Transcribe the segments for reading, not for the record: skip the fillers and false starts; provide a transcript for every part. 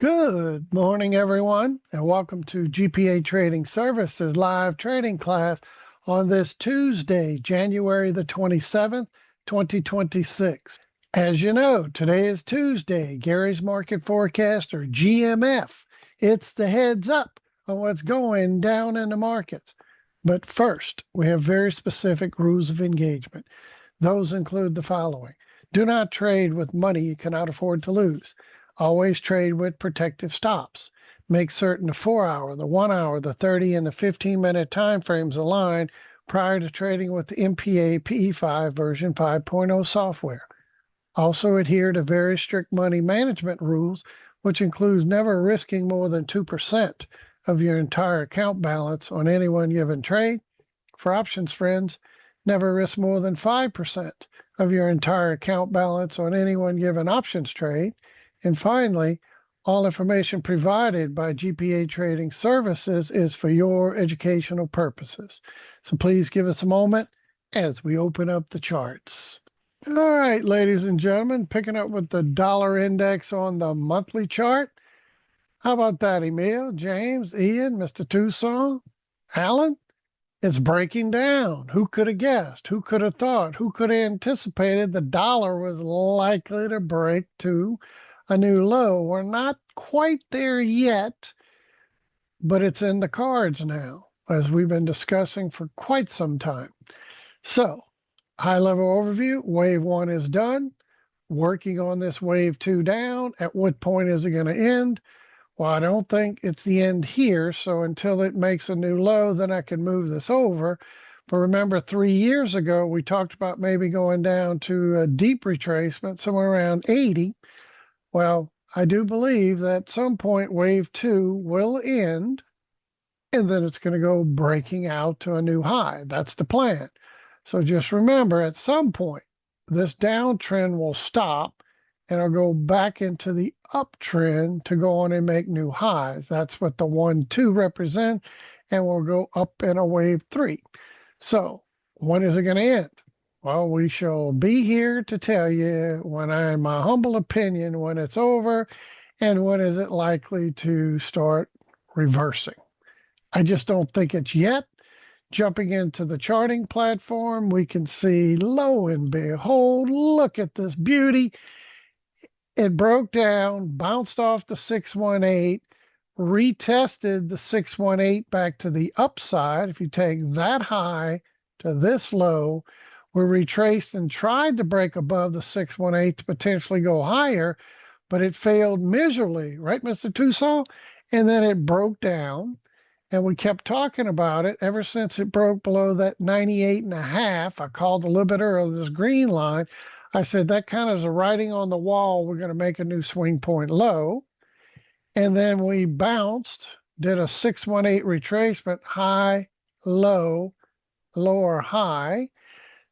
Good morning, everyone, and welcome to GPA Trading Services live trading class on this Tuesday, January the 27th, 2026. As you know, today is Tuesday, Gary's Market Forecast, or GMF. It's the heads up on what's going down in the markets. But first, we have very specific rules of engagement. Those include the following. Do not trade with money you cannot afford to lose. Always trade with protective stops. Make certain the 4-hour, the 1-hour, the 30, and the 15-minute time frames align prior to trading with the MPA PE5 version 5.0 software. Also adhere to very strict money management rules, which includes never risking more than 2% of your entire account balance on any one given trade. For options friends, never risk more than 5% of your entire account balance on any one given options trade. And finally, all information provided by GPA Trading Services is for your educational purposes. So please give us a moment as we open up the charts. All right, ladies and gentlemen, picking up with the dollar index on the monthly chart. How about that, Emil, James, Ian, Mr. Tucson, Alan? It's breaking down. Who could have guessed? Who could have thought? Who could have anticipated the dollar was likely to break to a new low? We're not quite there yet, but it's in the cards now, as we've been discussing for quite some time. So, high-level overview, wave 1 is done. Working on this wave 2 down. At what point is it going to end? Well, I don't think it's the end here, so until it makes a new low, then I can move this over. But remember, 3 years ago, we talked about maybe going down to a deep retracement, somewhere around 80. Well, I do believe that at some point wave 2 will end, and then it's going to go breaking out to a new high. That's the plan. So just remember, at some point, this downtrend will stop, and it'll go back into the uptrend to go on and make new highs. That's what the 1-2 represent, and we'll go up in a wave 3. So when is it going to end? Well, we shall be here to tell you when in my humble opinion, when it's over and when is it likely to start reversing. I just don't think it's yet. Jumping into the charting platform, we can see, lo and behold, look at this beauty. It broke down, bounced off the 618, retested the 618 back to the upside. If you take that high to this low, we retraced and tried to break above the 618 to potentially go higher, but it failed miserably, right, Mr. Tucson? And then it broke down, and we kept talking about it ever since it broke below that 98.5. I called a little bit earlier, this green line. I said that kind of is a writing on the wall. We're going to make a new swing point low. And then we bounced, did a 618 retracement, high, low, lower, high.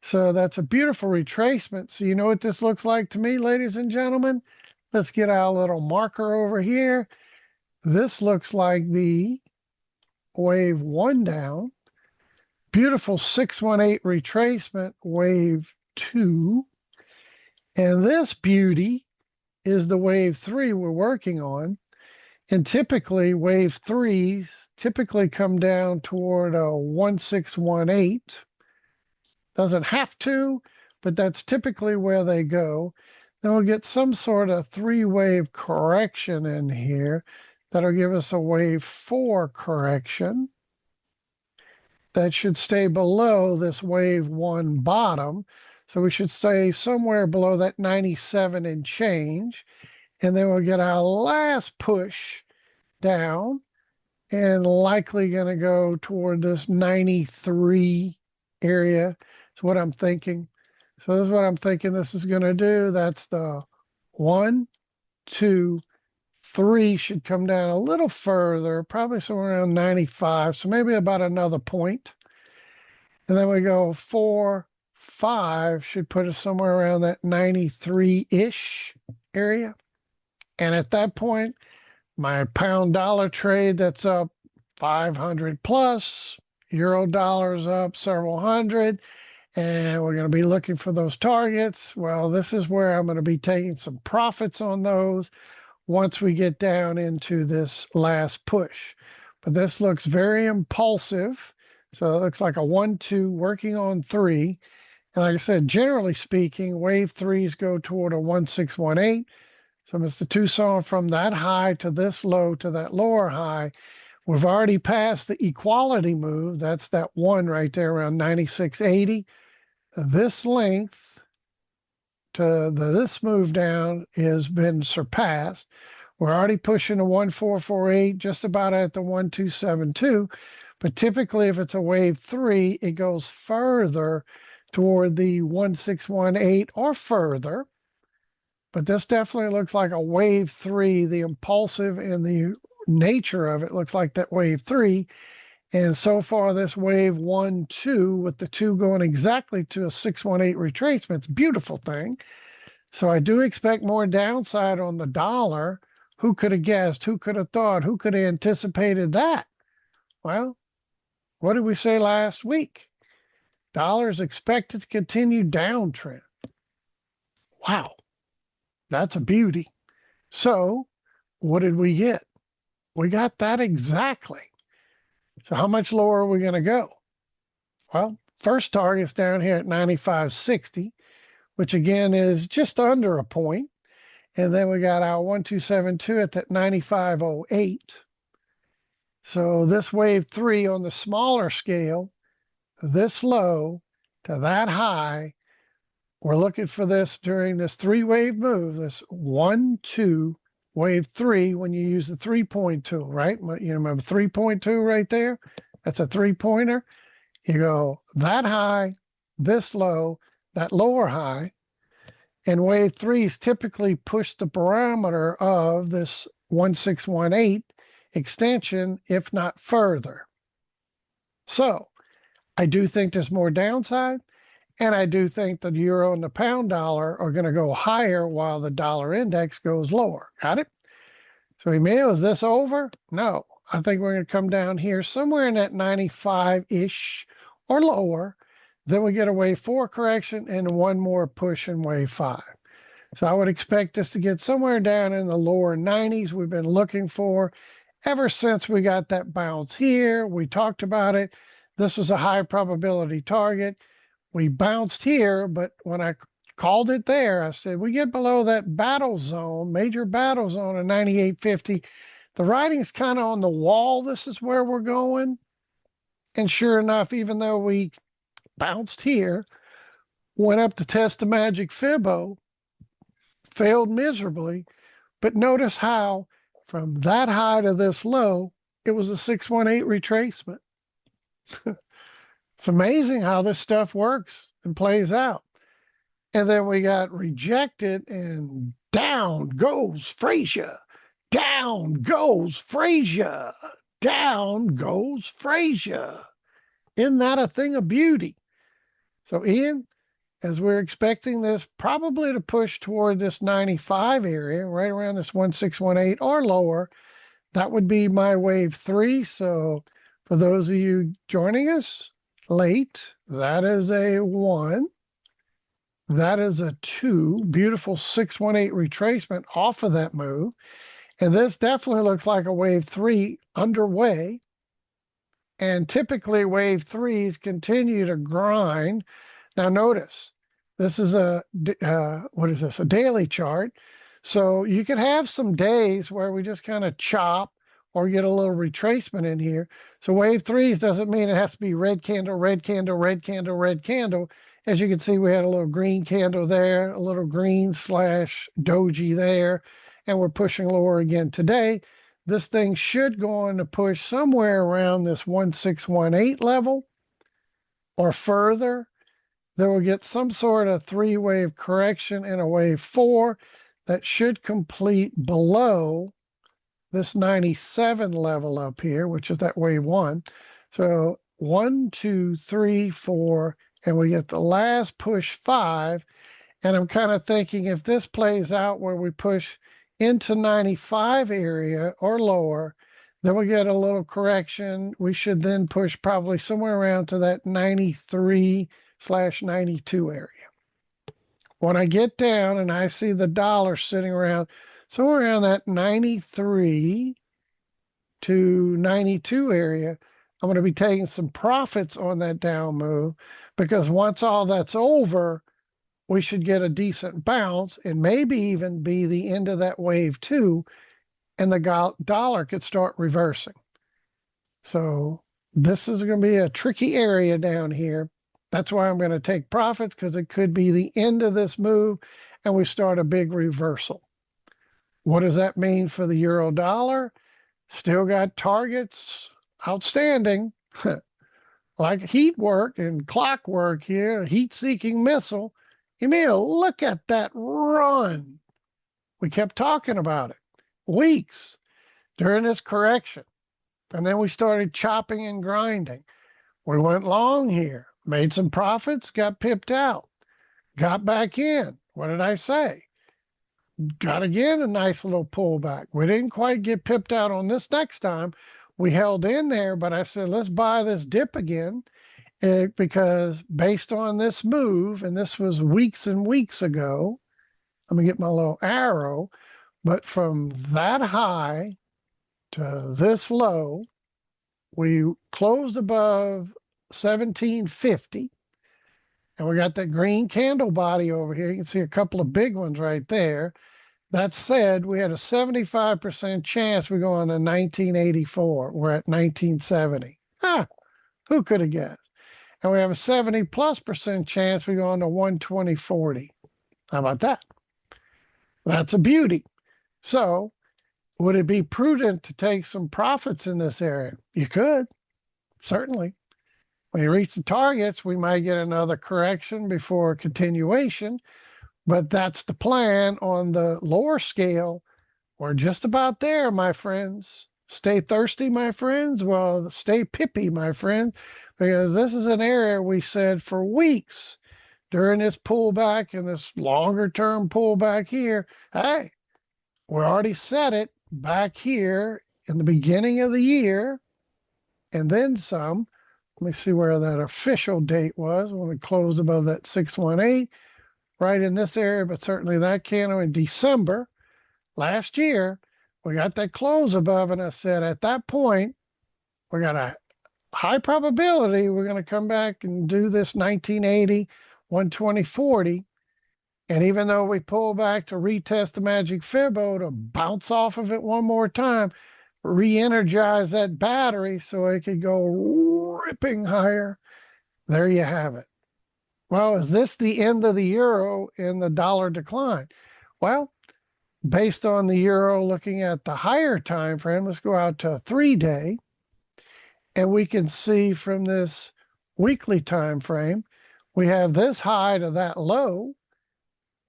So that's a beautiful retracement. So you know what this looks like to me, ladies and gentlemen? Let's get our little marker over here. This looks like the wave 1 down. Beautiful 618 retracement, wave 2. And this beauty is the wave 3 we're working on. And typically wave 3s typically come down toward a 1618. Doesn't have to, but that's typically where they go. Then we'll get some sort of 3-wave correction in here that'll give us a wave 4 correction. That should stay below this wave 1 bottom. So we should stay somewhere below that 97 and change. And then we'll get our last push down and likely going to go toward this 93 area. That's what I'm thinking. So this is what I'm thinking this is going to do. That's the 1, 2, 3 should come down a little further, probably somewhere around 95. So maybe about another point. And then we go 4, 5 should put us somewhere around that 93-ish area. And at that point, my pound dollar trade that's up 500 plus, euro dollars up several hundred, and we're going to be looking for those targets. Well, this is where I'm going to be taking some profits on those. once we get down into this last push. But this looks very impulsive. So it looks like a 1-2 working on 3. And like I said, generally speaking, wave 3s go toward a 1-6-1-8. So Mr. Tucson, from that high to this low to that lower high, we've already passed the equality move. That's that 1 right there around 96.80. This length to this move down has been surpassed. We're already pushing a 1-4-4-8, just about at the 1-2-7-2. But typically, if it's a wave 3, it goes further toward the 1-6-1-8 or further. But this definitely looks like a wave 3. The impulsive and the nature of it looks like that wave 3. And so far, this wave 1-2 with the 2 going exactly to a 6-1-8 retracement, it's a beautiful thing. So I do expect more downside on the dollar. Who could have guessed? Who could have thought? Who could have anticipated that? Well, what did we say last week? Dollar is expected to continue downtrend. Wow, that's a beauty. So what did we get? We got that exactly. So how much lower are we going to go? Well, first target's down here at 95.60, which again is just under a point. And then we got our 1-2-7-2 at that 95.08. So this wave 3 on the smaller scale, this low to that high, we're looking for this during this 3-wave move, this 1-2 wave 3 when you use the 3-point tool, right? You remember 3-point tool right there? That's a 3-pointer. You go that high, this low, that lower high, and wave 3s typically push the parameter of this 1-6-1-8 extension, if not further. So I do think there's more downside, and I do think the euro and the pound dollar are going to go higher while the dollar index goes lower. Got it? So Emil, is this over? No. I think we're going to come down here somewhere in that 95-ish or lower. Then we get a wave 4 correction and one more push in wave 5. So I would expect this to get somewhere down in the lower 90s we've been looking for ever since we got that bounce here. We talked about it. This was a high probability target. We bounced here, but when I called it there, I said, we get below that battle zone, major battle zone of 98.50. The writing's kind of on the wall. This is where we're going. And sure enough, even though we bounced here, went up to test the Magic Fibo, failed miserably. But notice how from that high to this low, it was a 618 retracement. It's amazing how this stuff works and plays out. And then we got rejected, and down goes Frazier. Down goes Frazier. Down goes Frazier. Isn't that a thing of beauty? So Ian, as we're expecting this probably to push toward this 95 area, right around this 1618 or lower, that would be my wave 3. So for those of you joining us late, that is a 1. That is a 2. Beautiful 618 retracement off of that move. And this definitely looks like a wave 3 underway. And typically wave 3s continue to grind. Now notice, this is a, what is this? A daily chart. So you could have some days where we just kind of chop or get a little retracement in here. So wave 3s doesn't mean it has to be red candle, red candle, red candle, red candle. As you can see, we had a little green candle there, a little green / doji there, and we're pushing lower again today. This thing should go on to push somewhere around this 1618 level or further. Then we'll get some sort of 3-wave correction and a wave 4 that should complete below this 97 level up here, which is that wave 1. So 1, 2, 3, 4, and we get the last push 5. And I'm kind of thinking if this plays out where we push into 95 area or lower, then we get a little correction. We should then push probably somewhere around to that 93/92 area. When I get down and I see the dollar sitting around So we're in that 93 to 92 area. I'm going to be taking some profits on that down move because once all that's over, we should get a decent bounce and maybe even be the end of that wave too, and the dollar could start reversing. So this is going to be a tricky area down here. That's why I'm going to take profits, because it could be the end of this move and we start a big reversal. What does that mean for the euro dollar? Still got targets outstanding, like heat work and clockwork here, heat-seeking missile. Emil, look at that run. We kept talking about it weeks during this correction. And then we started chopping and grinding. We went long here, made some profits, got pipped out, got back in. What did I say? Got again a nice little pullback. We didn't quite get pipped out on this next time. We held in there, but I said, let's buy this dip again, because based on this move, and this was weeks and weeks ago, let me get my little arrow, but from that high to this low, we closed above 1750, and we got that green candle body over here. You can see a couple of big ones right there. That said, we had a 75% chance we go on to 1984. We're at 1970. Who could have guessed? And we have a 70+% chance we go on to 120.40. How about that? That's a beauty. So would it be prudent to take some profits in this area? You could, certainly. When you reach the targets, we might get another correction before continuation, but that's the plan. On the lower scale, we're just about there, my friends. Stay thirsty, my friends. Well, stay pippy, my friend, because this is an area we said for weeks during this pullback and this longer term pullback here. Hey, we already said it back here in the beginning of the year, and then some. Let me see where that official date was when we closed above that 618, right in this area, but certainly that candle in December last year, we got that close above, and I said at that point, we got a high probability we're going to come back and do this 1980, 120.40. And even though we pull back to retest the Magic Fibo to bounce off of it one more time, re-energize that battery so it could go ripping higher, there you have it. Well, is this the end of the euro and the dollar decline? Well, based on the euro looking at the higher time frame, let's go out to a 3-day, and we can see from this weekly time frame, we have this high to that low,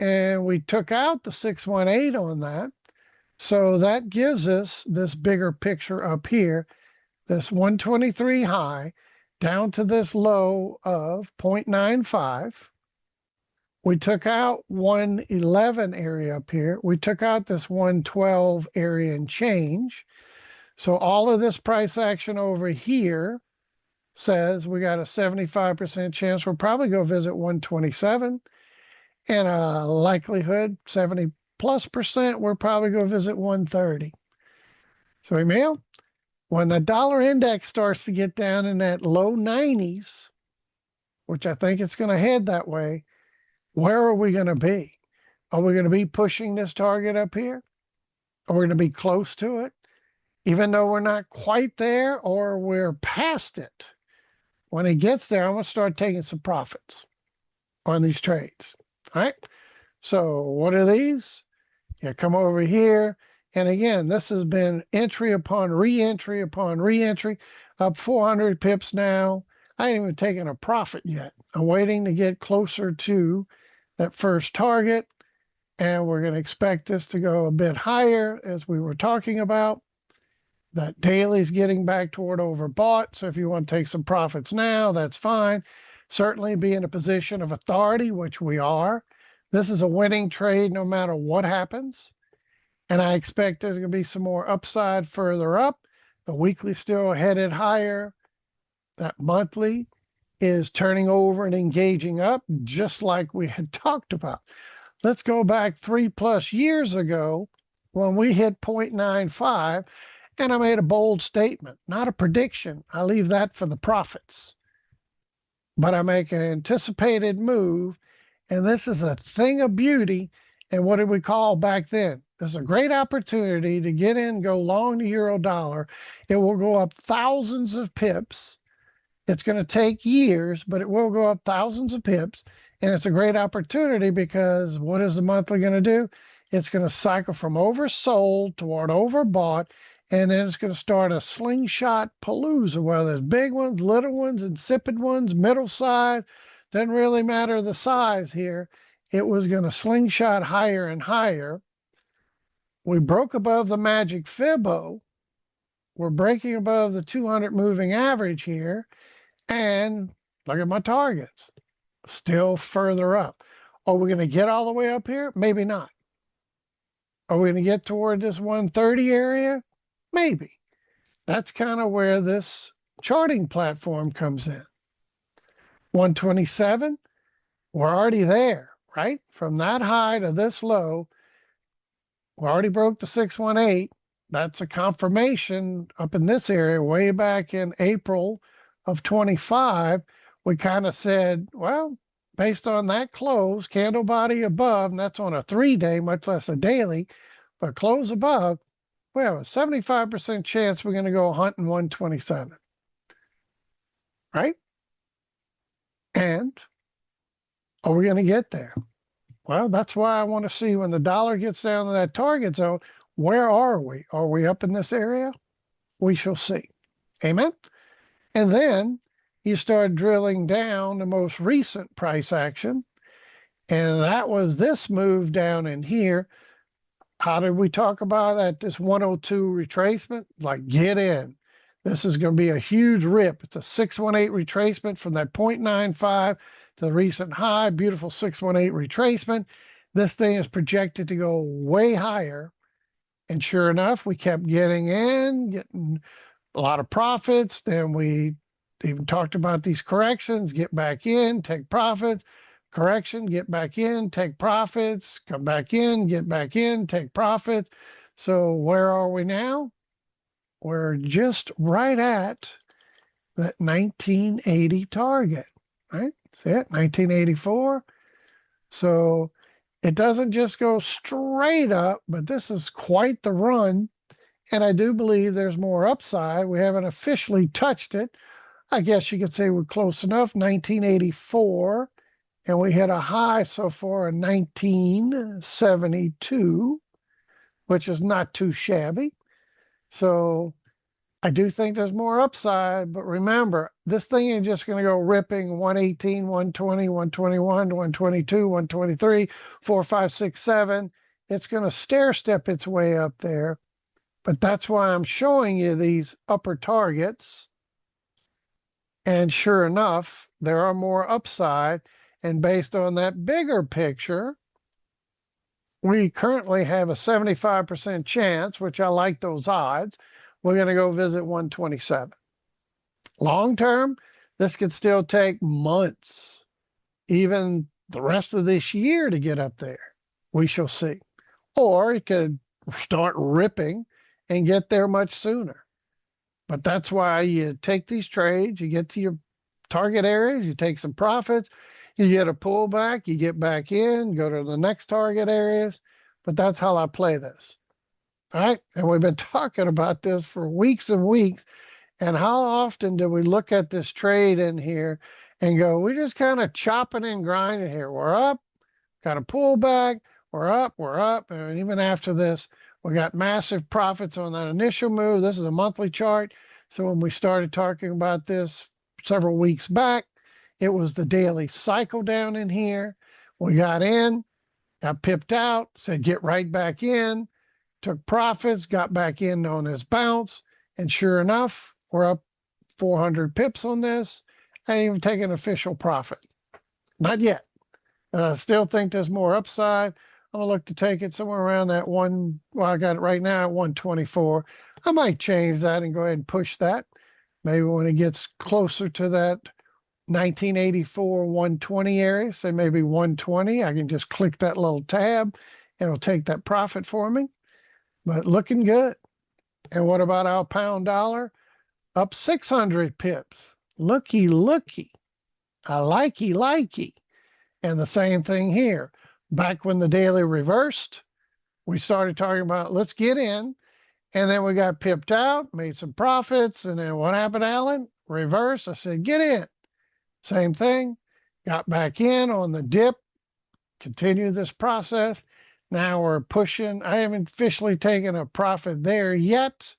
and we took out the 618 on that. So that gives us this bigger picture up here, this 123 high down to this low of 0.95. We took out 111 area up here. We took out this 112 area and change. So all of this price action over here says we got a 75% chance we'll probably go visit 127, and a likelihood 70+% we're probably going to visit 130. So Emil, when the dollar index starts to get down in that low 90s, which I think it's going to head that way, where are we going to be? Are we going to be pushing this target up here? Are we going to be close to it, even though we're not quite there, or we're past it? When it gets there, I'm going to start taking some profits on these trades. All right. So what are these? You come over here. And again, this has been entry upon re-entry upon re-entry, up 400 pips now. I ain't even taken a profit yet. I'm waiting to get closer to that first target. And we're going to expect this to go a bit higher, as we were talking about. That daily's getting back toward overbought. So if you want to take some profits now, that's fine. Certainly be in a position of authority, which we are. This is a winning trade no matter what happens. And I expect there's going to be some more upside further up. The weekly still headed higher. That monthly is turning over and engaging up, just like we had talked about. Let's go back 3+ years ago when we hit 0.95, and I made a bold statement, not a prediction. I leave that for the prophets. But I make an anticipated move, and this is a thing of beauty. And what did we call back then? This is a great opportunity to get in, go long the euro dollar. It will go up thousands of pips. It's going to take years, but it will go up thousands of pips. And it's a great opportunity because what is the monthly going to do? It's going to cycle from oversold toward overbought. And then it's going to start a slingshot palooza, where there's big ones, little ones, insipid ones, middle size. Doesn't really matter the size here. It was going to slingshot higher and higher. We broke above the Magic Fibo. We're breaking above the 200 moving average here. And look at my targets, still further up. Are we going to get all the way up here? Maybe not. Are we going to get toward this 130 area? Maybe. That's kind of where this charting platform comes in. 127, we're already there, right? From that high to this low, we already broke the 618. That's a confirmation up in this area way back in April of 25. We kind of said, well, based on that close, candle body above, and that's on a 3-day, much less a daily, but close above, we have a 75% chance we're going to go hunting 127, right? And are we going to get there? Well, that's why I want to see when the dollar gets down to that target zone, where are we? Are we up in this area? We shall see. Amen? And then you start drilling down the most recent price action, and that was this move down in here. How did we talk about at this 102 retracement? Like, get in. This is going to be a huge rip. It's a 618 retracement from that 0.95 to the recent high. Beautiful 618 retracement. This thing is projected to go way higher. And sure enough, we kept getting in, getting a lot of profits. Then we even talked about these corrections, get back in, take profits, correction, get back in, take profits, come back in, get back in, take profits. So where are we now? We're just right at that 1980 target, right? See it, 1984. So it doesn't just go straight up, but this is quite the run. And I do believe there's more upside. We haven't officially touched it. I guess you could say we're close enough, 1984. And we hit a high so far in 1972, which is not too shabby. So I do think there's more upside, but remember, this thing ain't just going to go ripping 118, 120, 121, 122, 123, 4, 5, 6, 7. It's going to stair step its way up there. But that's why I'm showing you these upper targets. And sure enough, there are more upside. And based on that bigger picture, we currently have a 75% chance, which I like those odds. We're going to go visit 127. Long term, this could still take months, even the rest of this year to get up there. We shall see. Or it could start ripping and get there much sooner. But that's why you take these trades, you get to your target areas, you take some profits, you get a pullback, you get back in, go to the next target areas. But that's how I play this. All right. And we've been talking about this for weeks and weeks. And how often do we look at this trade in here and go, we're just kind of chopping and grinding here. We're up, got a pullback, we're up. And even after this, we got massive profits on that initial move. This is a monthly chart. So when we started talking about this several weeks back, it was the daily cycle down in here. We got in, got pipped out, said get right back in, took profits, got back in on this bounce. And sure enough, we're up 400 pips on this. I ain't even taken an official profit. Not yet. I still think there's more upside. I'm going to look to take it somewhere around that one. Well, I got it right now at 124. I might change that and go ahead and push that. Maybe when it gets closer to that 1984 120 area, say maybe 120, I can just click that little tab and it'll take that profit for me. but looking good. And what about our pound dollar? Up 600 pips. Looky, looky. I likey. And the same thing here. Back when the daily reversed, we started talking about let's get in. And then we got pipped out, made some profits. And then what happened, Alan? Reverse. I said, get in. Same thing. Got back in on the dip. Continue this process. Now we're pushing. I haven't officially taken a profit there yet,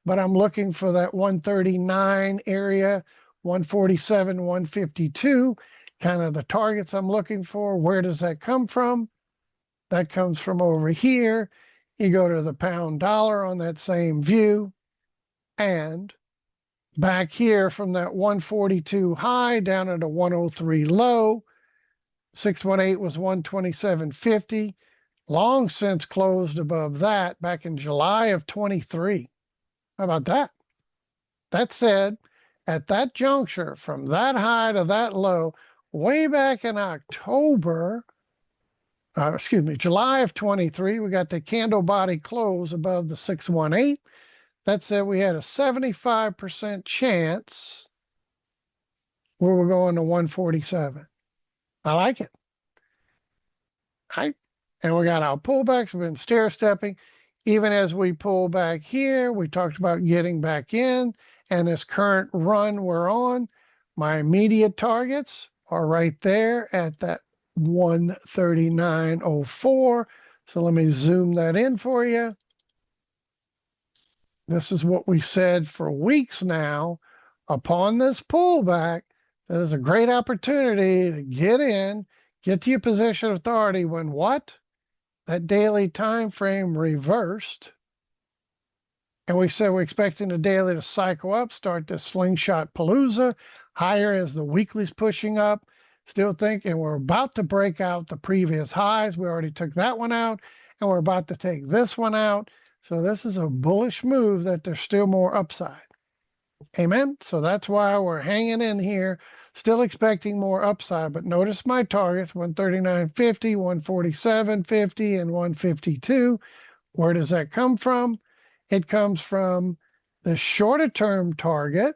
but I'm looking for that 139 area, 147, 152, kind of the targets I'm looking for. Where does that come from? That comes from over here. You go to the pound dollar on that same view, and back here from that 142 high down at a 103 low. 618 was 127.50. Long since closed above that back in July of 23. How about that? That said, at that juncture, from that high to that low, way back in July of 23, we got the candle body close above the 618. That said, we had a 75% chance where we're going to 147. I like it. And we got our pullbacks. We've been stair stepping. Even as we pull back here, we talked about getting back in. And this current run we're on, my immediate targets are right there at that 139.04. So let me zoom that in for you. This is what we said for weeks now. Upon this pullback, there's a great opportunity to get in, get to your position of authority when what? That daily time frame reversed. And we said we're expecting the daily to cycle up, start this slingshot palooza, higher as the weekly's pushing up. Still thinking we're about to break out the previous highs. We already took that one out, and we're about to take this one out. So this is a bullish move that there's still more upside. Amen. So that's why we're hanging in here, still expecting more upside. But notice my targets, 139.50, 147.50, and 152. Where does that come from? It comes from the shorter term target,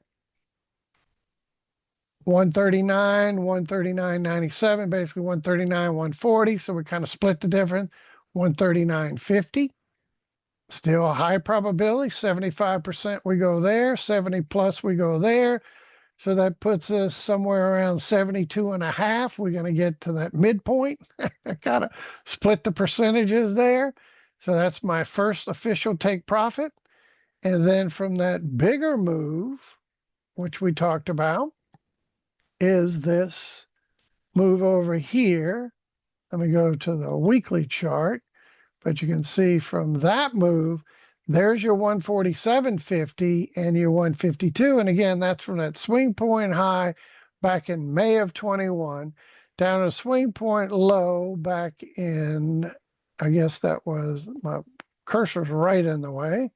139, 139.97, basically 139, 140. So we kind of split the difference, 139.50. Still a high probability, 75% we go there, 70 plus we go there. So that puts us somewhere around 72.5. We're going to get to that midpoint. Kind of split the percentages there. So that's my first official take profit. And then from that bigger move, which we talked about, is this move over here. Let me go to the weekly chart. But you can see from that move, there's your 147.50 and your 152. And again, that's from that swing point high back in May of 21 down a swing point low back in, I guess that was, my cursor's right in the way.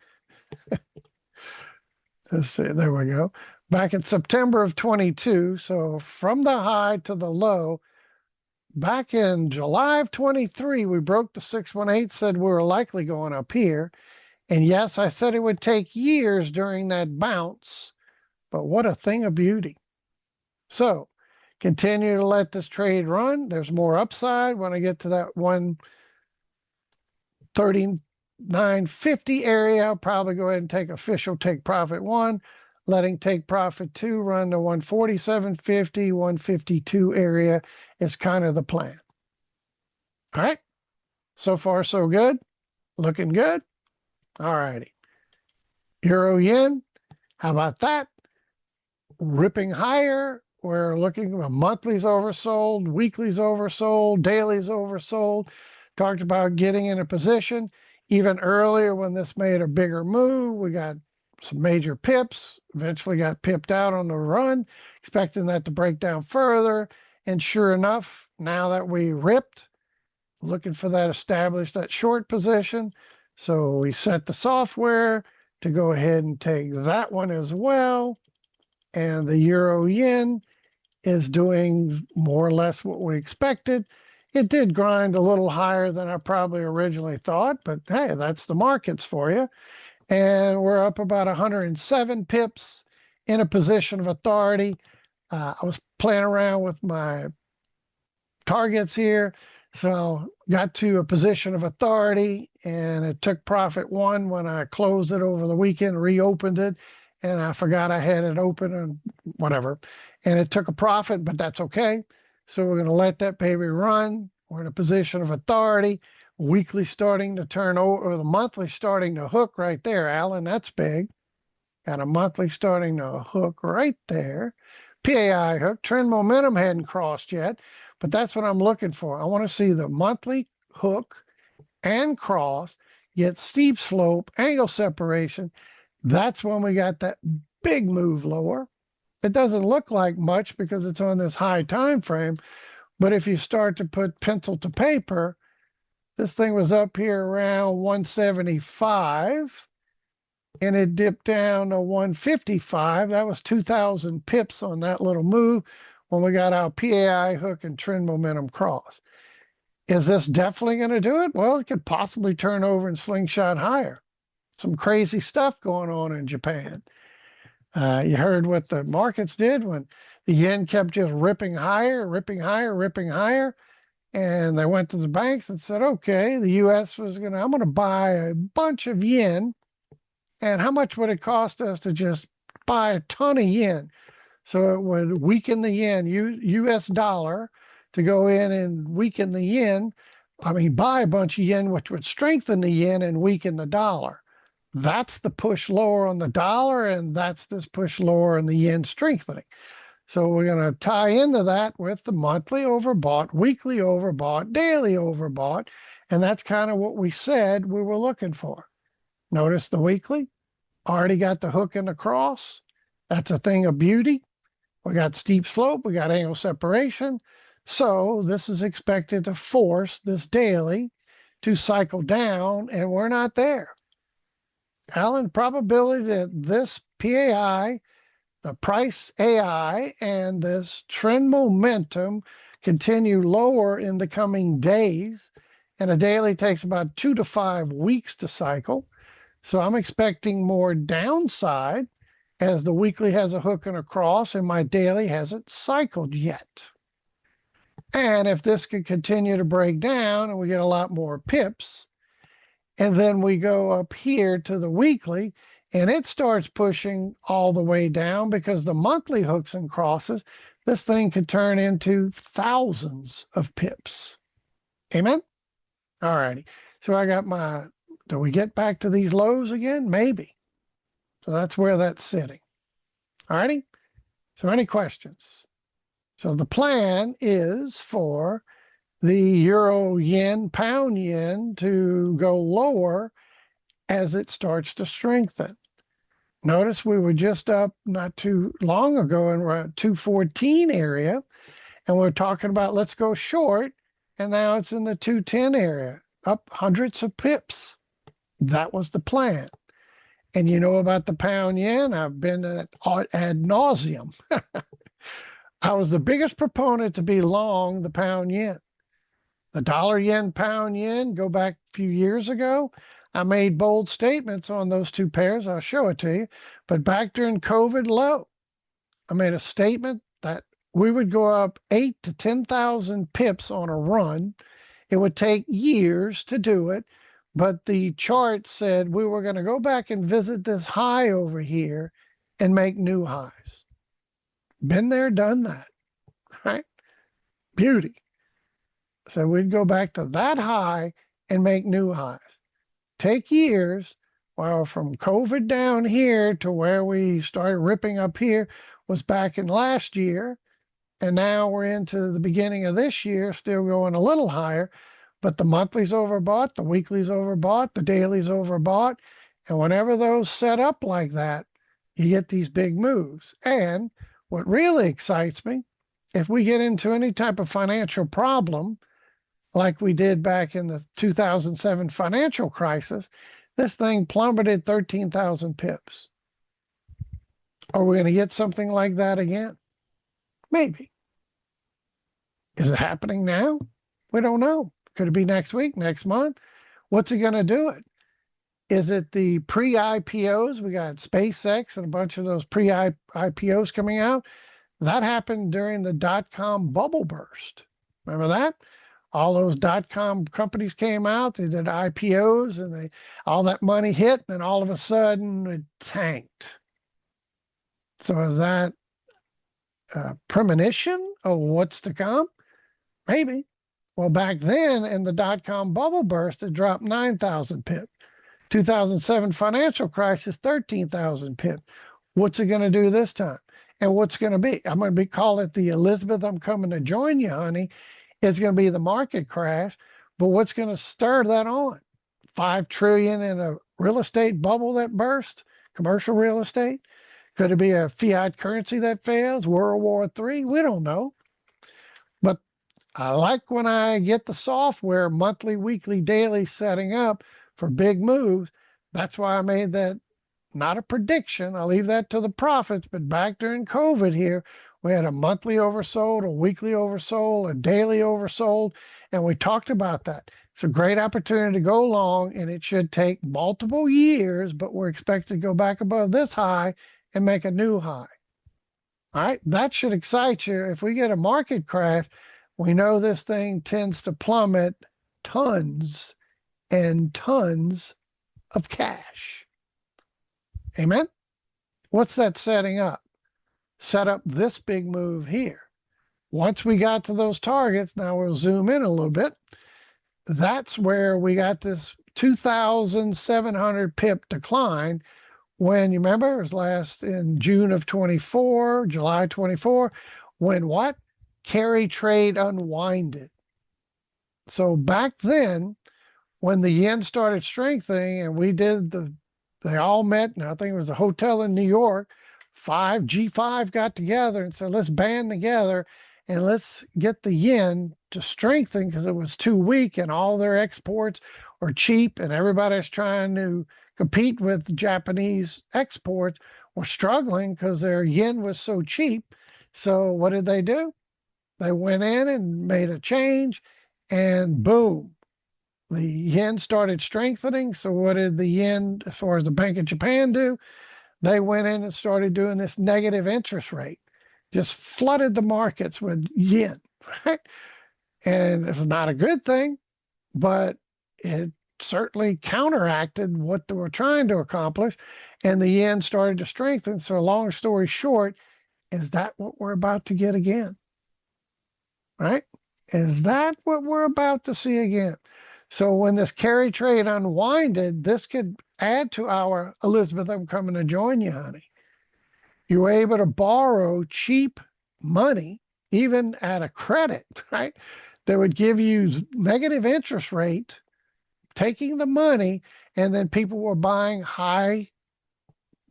Let's see, there we go. Back in September of 22. So from the high to the low, back in July of 23, we broke the 618, said we were likely going up here. And yes, I said it would take years during that bounce, but what a thing of beauty. So continue to let this trade run. There's more upside when I get to that 139.50 area. I'll probably go ahead and take official take profit 1, letting take profit 2 run to 147.50, 152 area is kind of the plan. All right. So far, so good. Looking good. All righty. Euro yen. How about that? Ripping higher. We're looking at monthly's oversold, weekly's oversold, daily's oversold. Talked about getting in a position. Even earlier when this made a bigger move, we got some major pips, eventually got pipped out on the run, expecting that to break down further. And sure enough, now that we ripped, looking for that established, that short position. So we set the software to go ahead and take that one as well. And the euro yen is doing more or less what we expected. It did grind a little higher than I probably originally thought, but hey, that's the markets for you. And we're up about 107 pips in a position of authority. I was playing around with my targets here. So got to a position of authority, and it took profit one when I closed it over the weekend, reopened it, and I forgot I had it open and whatever. And it took a profit, but that's okay. So we're going to let that baby run. We're in a position of authority. Weekly starting to turn over, or the monthly starting to hook right there, Alan. That's big. Got a monthly starting to hook right there. PAI hook. Trend momentum hadn't crossed yet, but that's what I'm looking for. I want to see the monthly hook and cross, get steep slope, angle separation. That's when we got that big move lower. It doesn't look like much because it's on this high time frame, but if you start to put pencil to paper, this thing was up here around 175 and it dipped down to 155. That was 2,000 pips on that little move when we got our PAI hook and trend momentum cross. Is this definitely going to do it? Well, it could possibly turn over and slingshot higher. Some crazy stuff going on in Japan. You heard what the markets did when the yen kept just ripping higher, ripping higher, ripping higher. And they went to the banks and said, okay, the US was I'm going to buy a bunch of yen. And how much would it cost us to just buy a ton of yen? So it would weaken the yen, US dollar, to go in and weaken the yen. I mean, buy a bunch of yen, which would strengthen the yen and weaken the dollar. That's the push lower on the dollar, and that's this push lower in the yen strengthening. So we're going to tie into that with the monthly overbought, weekly overbought, daily overbought, and that's kind of what we said we were looking for. Notice the weekly, already got the hook and the cross. That's a thing of beauty. We got steep slope, we got angle separation. So this is expected to force this daily to cycle down, and we're not there. Alan, probability that this PAI, the price AI, and this trend momentum continue lower in the coming days, and a daily takes about 2 to 5 weeks to cycle. So I'm expecting more downside as the weekly has a hook and a cross and my daily hasn't cycled yet. And if this could continue to break down and we get a lot more pips, and then we go up here to the weekly and it starts pushing all the way down because the monthly hooks and crosses, this thing could turn into thousands of pips. Amen? All righty. So I got my, do we get back to these lows again? Maybe. So that's where that's sitting. All righty. So any questions? So the plan is for the euro yen, pound yen to go lower as it starts to strengthen. Notice we were just up not too long ago and we're at 214 area, and we're talking about let's go short, and now it's in the 210 area, up hundreds of pips. That was the plan. And you know about the pound yen, I've been at ad nauseum. I was the biggest proponent to be long the pound yen. The dollar yen, pound yen, go back a few years ago, I made bold statements on those two pairs. I'll show it to you. But back during COVID low, I made a statement that we would go up 8 to 10,000 pips on a run. It would take years to do it, but the chart said we were going to go back and visit this high over here and make new highs. Been there, done that, right? Beauty. So we'd go back to that high and make new highs. Take years. Well, from COVID down here to where we started ripping up here was back in last year. And now we're into the beginning of this year, still going a little higher. But the monthly's overbought, the weekly's overbought, the daily's overbought. And whenever those set up like that, you get these big moves. And what really excites me, if we get into any type of financial problem, like we did back in the 2007 financial crisis, this thing plummeted 13,000 pips. Are we going to get something like that again? Maybe. Is it happening now? We don't know. Could it be next week, next month? What's it going to do it? Is it the pre-IPOs? We got SpaceX and a bunch of those pre-IPOs coming out. That happened during the dot-com bubble burst. Remember that? All those dot-com companies came out, they did IPOs, and all that money hit, and then all of a sudden it tanked. So is that a premonition of what's to come? Maybe. Well, back then in the dot-com bubble burst, it dropped 9,000 pips. 2007 financial crisis, 13,000 pips. What's it going to do this time? And what's going to be? I'm going to call it the Elizabeth, I'm coming to join you, honey. It's going to be the market crash. But what's going to stir that on? 5 trillion in a real estate bubble that burst, commercial real estate. Could it be a fiat currency that fails? World War III? We don't know. But I like when I get the software monthly, weekly, daily setting up for big moves. That's why I made that, not a prediction. I'll leave that to the prophets. But back during COVID here, we had a monthly oversold, a weekly oversold, a daily oversold, and we talked about that. It's a great opportunity to go long, and it should take multiple years, but we're expected to go back above this high and make a new high. All right, that should excite you. If we get a market crash, we know this thing tends to plummet tons and tons of cash. Amen? What's that setting up? Set up this big move here. Once we got to those targets, now we'll zoom in a little bit. That's where we got this 2,700 pip decline. When you remember, it was last in June of 24, July 24, when what? Carry trade unwinded. So back then, when the yen started strengthening and we did they all met, and I think it was the hotel in New York, G5 got together and said, let's band together and let's get the yen to strengthen because it was too weak and all their exports are cheap and everybody's trying to compete with Japanese exports were struggling because their yen was so cheap. So what did they do? They went in and made a change and boom, the yen started strengthening. So what did the yen, as far as the Bank of Japan do? They went in and started doing this negative interest rate, just flooded the markets with yen, right? And it's not a good thing, but it certainly counteracted what they were trying to accomplish, and the yen started to strengthen. So long story short, is that what we're about to get again? Right? Is that what we're about to see again? So when this carry trade unwinded, this could add to our Elizabeth, I'm coming to join you, honey. You were able to borrow cheap money, even at a credit, right? That would give you negative interest rate, taking the money, and then people were buying high,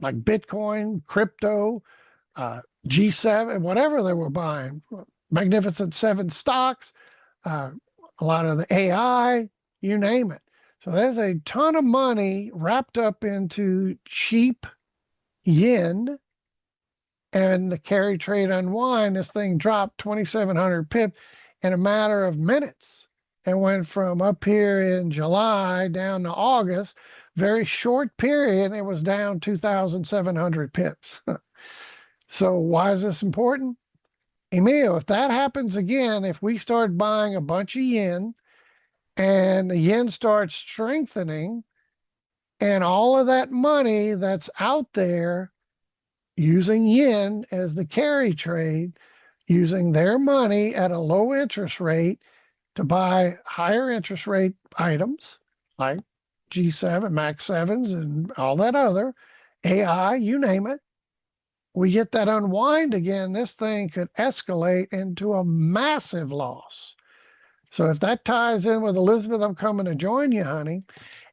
like Bitcoin, crypto, G7, whatever they were buying, Magnificent Seven stocks, a lot of the AI, you name it. So there's a ton of money wrapped up into cheap yen, and the carry trade unwind, this thing dropped 2,700 pips in a matter of minutes and went from up here in July down to August, very short period, it was down 2,700 pips. So why is this important? Emil, if that happens again, if we start buying a bunch of yen and the yen starts strengthening and all of that money that's out there using yen as the carry trade, using their money at a low interest rate to buy higher interest rate items like G7, Max 7s, and all that other AI, you name it, we get that unwind again, this thing could escalate into a massive loss. So if that ties in with Elizabeth, I'm coming to join you, honey,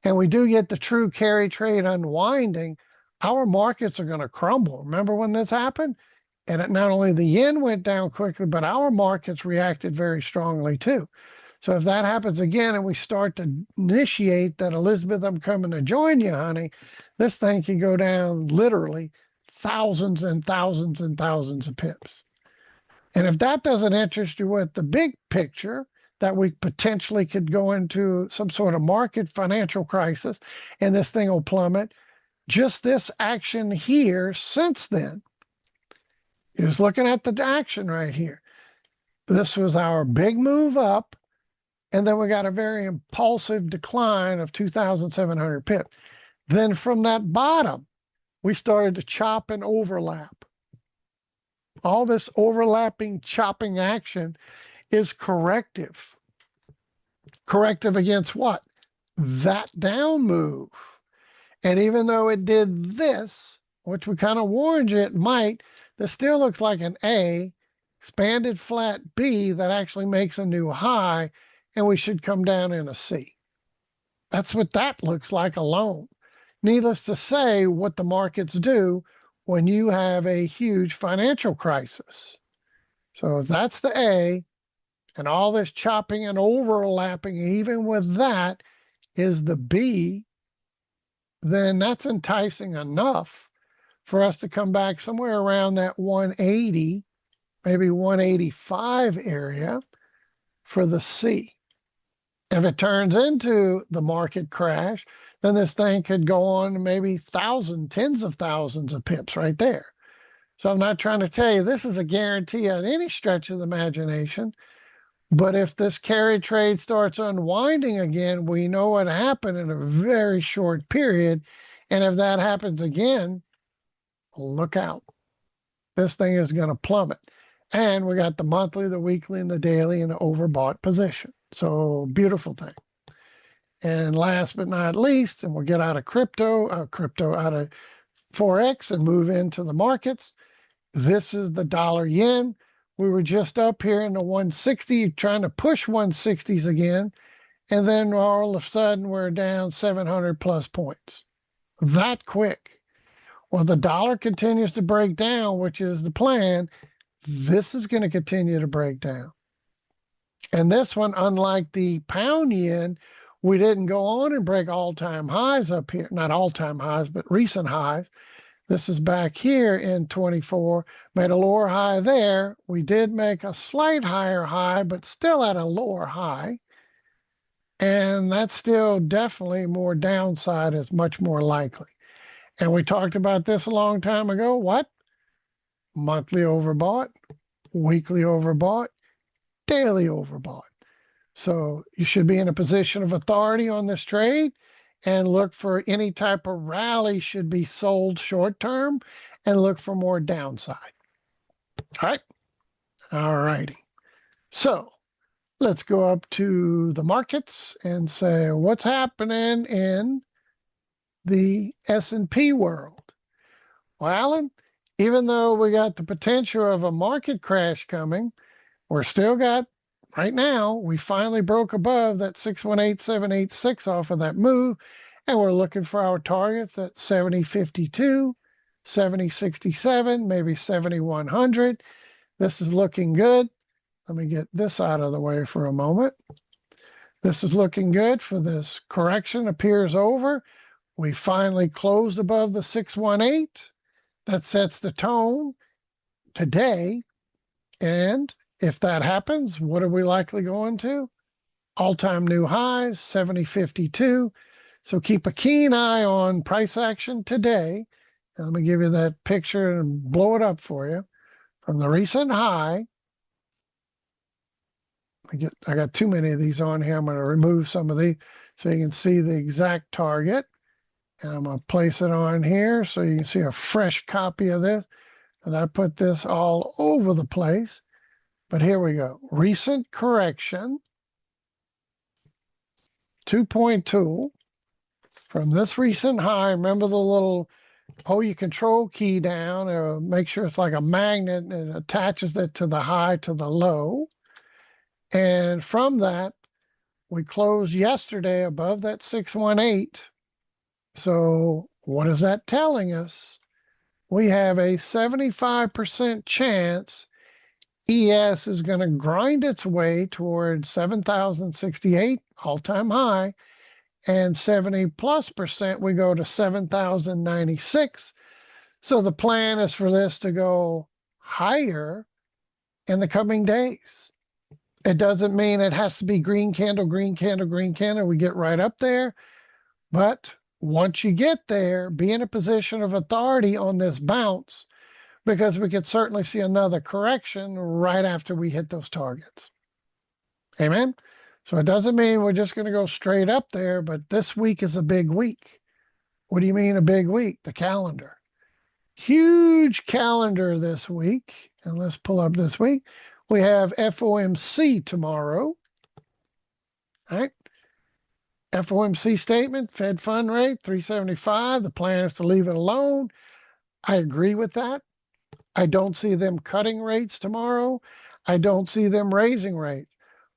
and we do get the true carry trade unwinding, our markets are going to crumble. Remember when this happened? And not only the yen went down quickly, but our markets reacted very strongly too. So if that happens again and we start to initiate that Elizabeth, I'm coming to join you, honey, this thing can go down literally thousands and thousands and thousands of pips. And if that doesn't interest you with the big picture, that we potentially could go into some sort of market financial crisis and this thing will plummet. Just this action here since then, you're just looking at the action right here. This was our big move up, and then we got a very impulsive decline of 2,700 pips. Then from that bottom, we started to chop and overlap. All this overlapping chopping action is corrective. Corrective against what? That down move. And even though it did this, which we kind of warned you it might, this still looks like an A, expanded flat B that actually makes a new high, and we should come down in a C. That's what that looks like alone. Needless to say, what the markets do when you have a huge financial crisis. So if that's the A, and all this chopping and overlapping, even with that, is the B, then that's enticing enough for us to come back somewhere around that 180, maybe 185 area for the C. If it turns into the market crash, then this thing could go on maybe tens of thousands of pips right there. So I'm not trying to tell you this is a guarantee on any stretch of the imagination, but if this carry trade starts unwinding again, we know what happened in a very short period. And if that happens again, look out. This thing is going to plummet. And we got the monthly, the weekly, and the daily in the overbought position. So beautiful thing. And last but not least, and we'll get out of crypto out of Forex and move into the markets. This is the dollar yen. We were just up here in the 160, trying to push 160s again. And then all of a sudden we're down 700 plus points. That quick. Well, the dollar continues to break down, which is the plan. This is going to continue to break down. And this one, unlike the pound yen, we didn't go on and break all-time highs up here. Not all-time highs, but recent highs. This is back here in 24, made a lower high there. We did make a slight higher high, but still at a lower high. And that's still definitely more downside is much more likely. And we talked about this a long time ago. What? Monthly overbought, weekly overbought, daily overbought. So you should be in a position of authority on this trade and look for any type of rally should be sold short term and look for more downside. All right. All righty. So let's go up to the markets and say what's happening in the S&P world. Well, Alan, even though we got the potential of a market crash coming, we're still got, right now, we finally broke above that 618786 off of that move, and we're looking for our targets at 7052, 7067, maybe 7100. This is looking good. Let me get this out of the way for a moment. This is looking good for this correction appears over. We finally closed above the 618. That sets the tone today. And if that happens, what are we likely going to? All-time new highs, 70.52. So keep a keen eye on price action today. And let me give you that picture and blow it up for you. From the recent high, I got too many of these on here. I'm going to remove some of these so you can see the exact target. And I'm going to place it on here so you can see a fresh copy of this. And I put this all over the place. But here we go. Recent correction, 2.2 from this recent high. Remember the little hold your control key down or make sure it's like a magnet and it attaches it to the high to the low. And from that, we closed yesterday above that 618. So what is that telling us? We have a 75% chance ES is going to grind its way towards 7,068 all-time high, and 70+% we go to 7,096. So the plan is for this to go higher in the coming days. It doesn't mean it has to be green candle, green candle, green candle. We get right up there. But once you get there, be in a position of authority on this bounce, because we could certainly see another correction right after we hit those targets. Amen. So it doesn't mean we're just going to go straight up there, but this week is a big week. What do you mean a big week? The calendar. Huge calendar this week. And let's pull up this week. We have FOMC tomorrow. All right. FOMC statement, Fed fund rate 375. The plan is to leave it alone. I agree with that. I don't see them cutting rates tomorrow. I don't see them raising rates.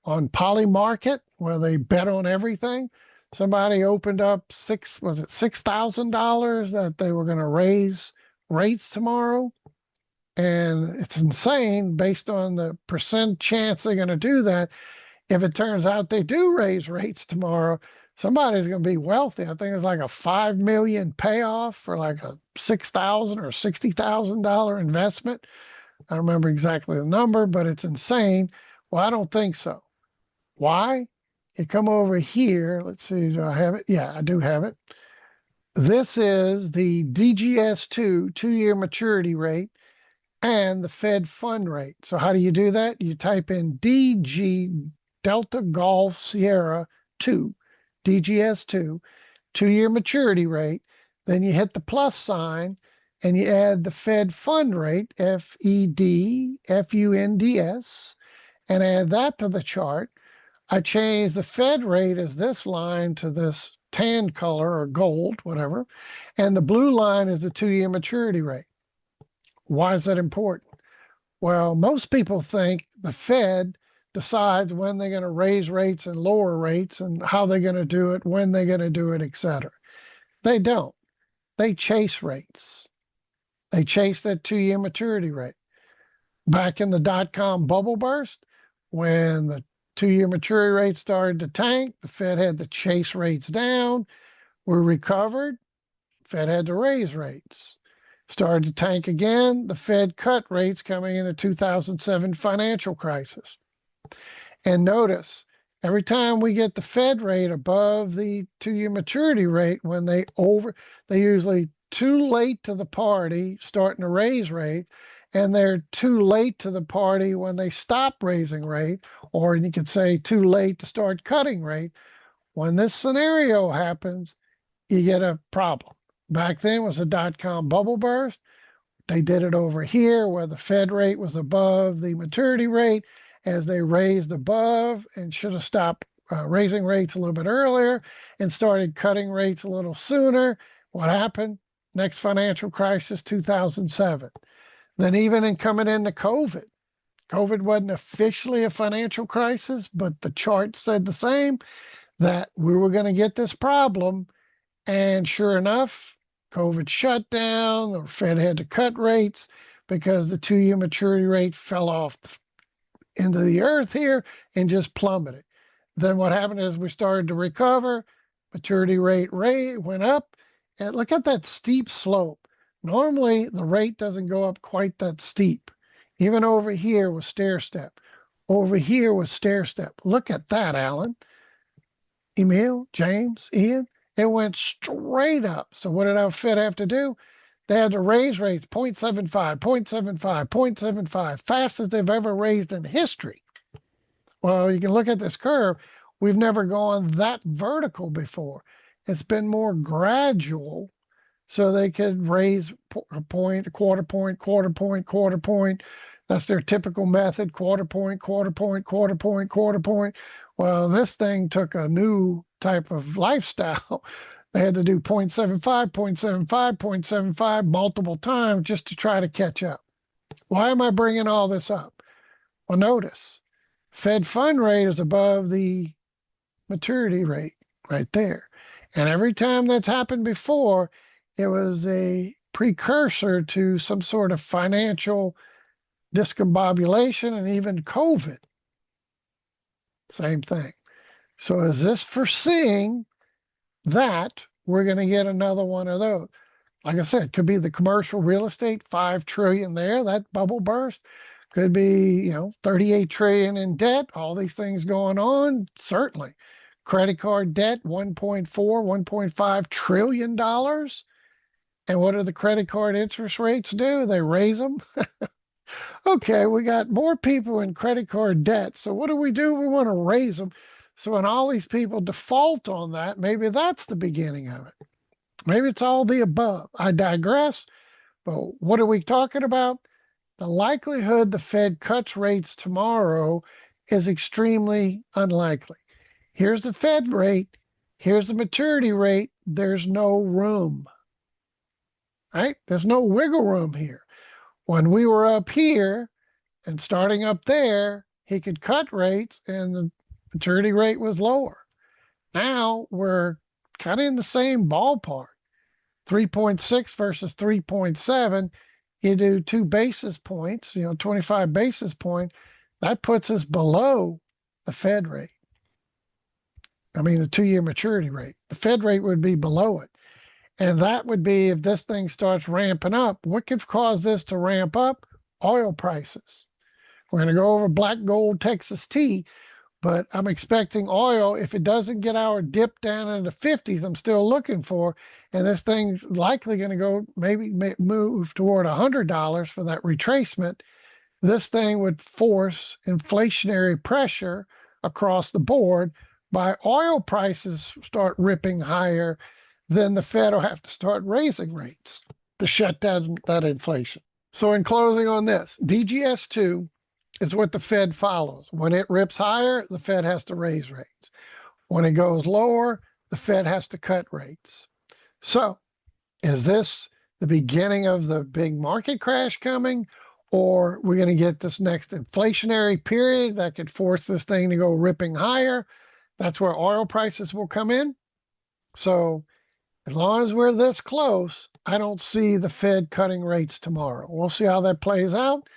On Poly Market, where they bet on everything, somebody opened up $6,000 that they were going to raise rates tomorrow. And it's insane based on the percent chance they're going to do that. If it turns out they do raise rates tomorrow, somebody's going to be wealthy. I think it's like a $5 million payoff for like a $6,000 or $60,000 investment. I don't remember exactly the number, but it's insane. Well, I don't think so. Why? You come over here. Let's see, do I have it? Yeah, I do have it. This is the DGS2 2-year maturity rate and the Fed fund rate. So how do you do that? You type in DG Delta Golf Sierra 2, DGS2, 2-year maturity rate. Then you hit the plus sign and you add the Fed fund rate, FEDFUNDS, and add that to the chart. I changed the Fed rate as this line to this tan color or gold, whatever. And the blue line is the 2-year maturity rate. Why is that important? Well, most people think the Fed decides when they're going to raise rates and lower rates and how they're going to do it, when they're going to do it, etc. They don't. They chase rates. They chase that 2-year maturity rate. Back in the dot-com bubble burst, when the 2-year maturity rate started to tank, the Fed had to chase rates down. We recovered. Fed had to raise rates. Started to tank again. The Fed cut rates coming into 2007 financial crisis. And notice, every time we get the Fed rate above the 2-year maturity rate, when they usually too late to the party starting to raise rates, and they're too late to the party when they stop raising rate, or you could say too late to start cutting rate. When this scenario happens, you get a problem. Back then was a dot-com bubble burst. They did it over here where the Fed rate was above the maturity rate as they raised above and should have stopped raising rates a little bit earlier and started cutting rates a little sooner. What happened? Next financial crisis, 2007. Then even in coming into COVID, COVID wasn't officially a financial crisis, but the chart said the same, that we were going to get this problem. And sure enough, COVID shut down, the Fed had to cut rates because the 2-year maturity rate fell off into the earth here and just plummeted. Then what happened is we started to recover, maturity rate went up, and look at that steep slope. Normally, the rate doesn't go up quite that steep. Even over here was stair step. Over here was stair step. Look at that, Alan. Emil, James, Ian. It went straight up. So what did our Fed have to do? They had to raise rates 0.75, 0.75, 0.75, fastest they've ever raised in history. Well, you can look at this curve. We've never gone that vertical before. It's been more gradual. So they could raise a point, a quarter point, quarter point, quarter point. That's their typical method, quarter point, quarter point, quarter point, quarter point. Well, this thing took a new type of lifestyle. They had to do 0.75, 0.75, 0.75 multiple times just to try to catch up. Why am I bringing all this up? Well, notice, Fed fund rate is above the maturity rate right there. And every time that's happened before, it was a precursor to some sort of financial discombobulation and even COVID. Same thing. So is this foreseeing that we're going to get another one of those? Like I said, could be the commercial real estate, 5 trillion there, that bubble burst. Could be, 38 trillion in debt, all these things going on, certainly. Credit card debt, 1.4, 1.5 trillion dollars. And what do the credit card interest rates do? They raise them. Okay, we got more people in credit card debt. So what do? We want to raise them. So when all these people default on that, maybe that's the beginning of it. Maybe it's all the above. I digress. But what are we talking about? The likelihood the Fed cuts rates tomorrow is extremely unlikely. Here's the Fed rate. Here's the maturity rate. There's no room, right? There's no wiggle room here. When we were up here and starting up there, he could cut rates and the maturity rate was lower. Now we're kind of in the same ballpark. 3.6 versus 3.7. You do 2 basis points, 25 basis points. That puts us below the Fed rate. I mean, the 2-year maturity rate. The Fed rate would be below it. And that would be if this thing starts ramping up. What could cause this to ramp up? Oil prices. We're going to go over black gold Texas tea, but I'm expecting oil, if it doesn't get our dip down into the 50s, I'm still looking for, and this thing's likely going to go maybe move toward $100 for that retracement. This thing would force inflationary pressure across the board. By oil prices start ripping higher, then the Fed will have to start raising rates to shut down that inflation. So in closing on this, DGS2 is what the Fed follows. When it rips higher, the Fed has to raise rates. When it goes lower, the Fed has to cut rates. So is this the beginning of the big market crash coming? Or we're going to get this next inflationary period that could force this thing to go ripping higher? That's where oil prices will come in. So as long as we're this close, I don't see the Fed cutting rates tomorrow. We'll see how that plays out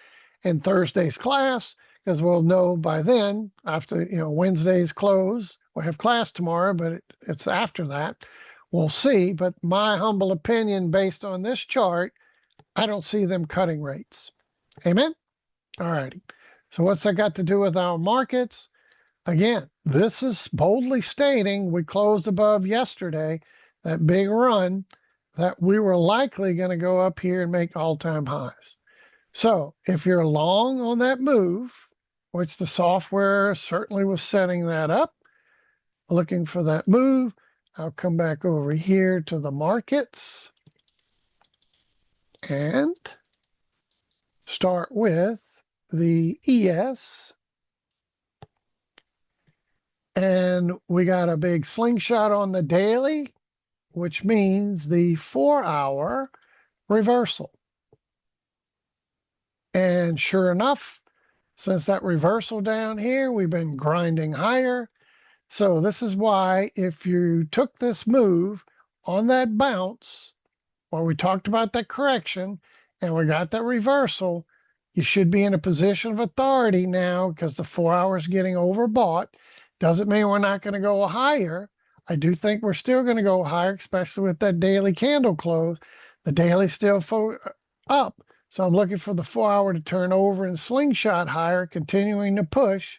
in Thursday's class, because we'll know by then, after Wednesday's close. We'll have class tomorrow, but it's after that. We'll see. But my humble opinion, based on this chart, I don't see them cutting rates. Amen? All righty. So what's that got to do with our markets? Again, this is boldly stating we closed above yesterday, that big run, that we were likely going to go up here and make all-time highs. So if you're long on that move, which the software certainly was setting that up, looking for that move, I'll come back over here to the markets and start with the ES. And we got a big slingshot on the daily, which means the 4-hour reversal. And sure enough, since that reversal down here, we've been grinding higher. So this is why if you took this move on that bounce, or we talked about that correction, and we got that reversal, you should be in a position of authority now, because the 4 hours getting overbought. Doesn't mean we're not going to go higher. I do think we're still going to go higher, especially with that daily candle close. The daily's still up. So I'm looking for the 4-hour to turn over and slingshot higher, continuing to push.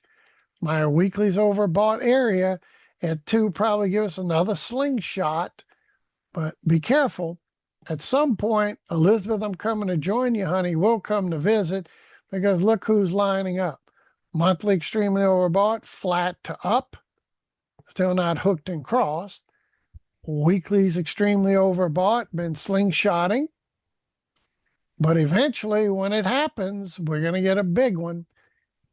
My weekly's overbought area at 2 probably give us another slingshot, but be careful. At some point, Elizabeth, I'm coming to join you, honey, will come to visit, because look who's lining up. Monthly extremely overbought, flat to up, still not hooked and crossed. Weekly's extremely overbought, been slingshotting. But eventually, when it happens, we're going to get a big one.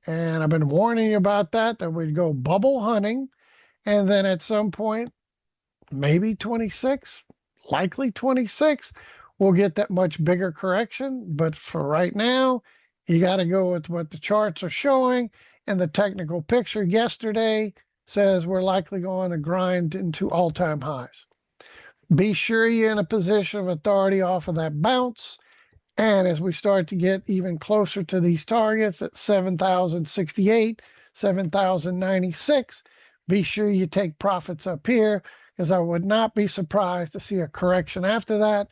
And I've been warning you about that we'd go bubble hunting. And then at some point, maybe 26, likely 26, we'll get that much bigger correction. But for right now, you got to go with what the charts are showing. And the technical picture yesterday says we're likely going to grind into all-time highs. Be sure you're in a position of authority off of that bounce. And as we start to get even closer to these targets at 7,068, 7,096, be sure you take profits up here, because I would not be surprised to see a correction after that.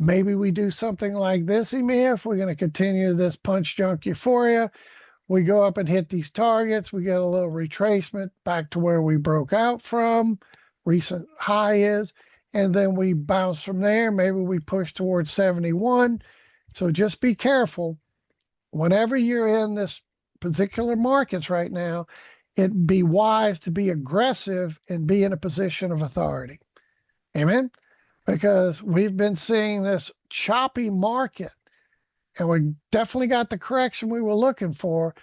Maybe we do something like this, EMF. We're going to continue this punch junk euphoria. We go up and hit these targets. We get a little retracement back to where we broke out from, recent high is, and then we bounce from there. Maybe we push towards 71. So just be careful. Whenever you're in this particular markets right now, it'd be wise to be aggressive and be in a position of authority. Amen? Because we've been seeing this choppy market, and we definitely got the correction we were looking for.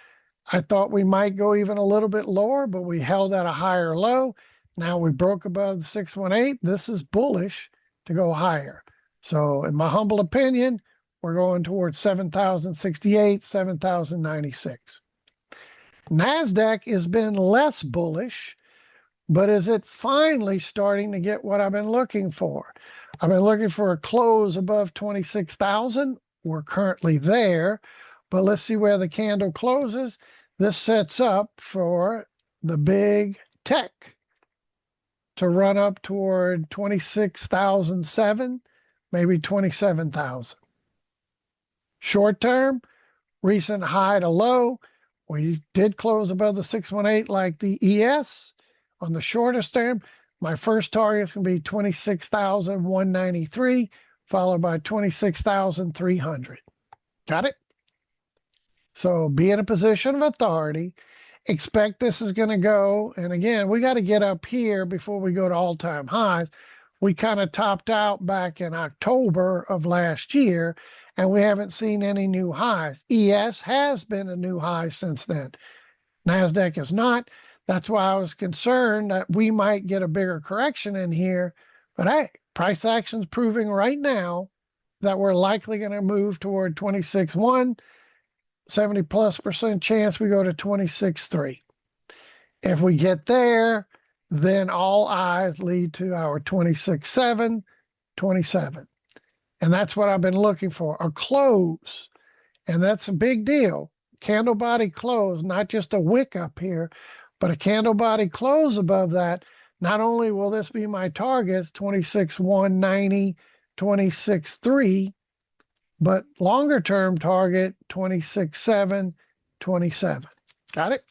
I thought we might go even a little bit lower, but we held at a higher low. Now we broke above the 618. This is bullish to go higher. So in my humble opinion, we're going towards 7,068, 7,096. NASDAQ has been less bullish, but is it finally starting to get what I've been looking for? I've been looking for a close above 26,000. We're currently there, but let's see where the candle closes. This sets up for the big tech to run up toward 26,007, maybe 27,000. Short term, recent high to low. We did close above the 618 like the ES. On the shortest term, my first target is going to be 26,193, followed by 26,300. Got it? So be in a position of authority. Expect this is going to go. And again, we got to get up here before we go to all-time highs. We kind of topped out back in October of last year, and we haven't seen any new highs. ES has been a new high since then. NASDAQ is not. That's why I was concerned that we might get a bigger correction in here. But hey, price action's proving right now that we're likely going to move toward 26.1, 70+% chance we go to 26.3. If we get there, then all eyes lead to our 26.7, 27. And that's what I've been looking for, a close. And that's a big deal. Candle body close, not just a wick up here, but a candle body close above that. Not only will this be my targets, 26.190, 26.3, but longer term target, 26.7, 27. Got it?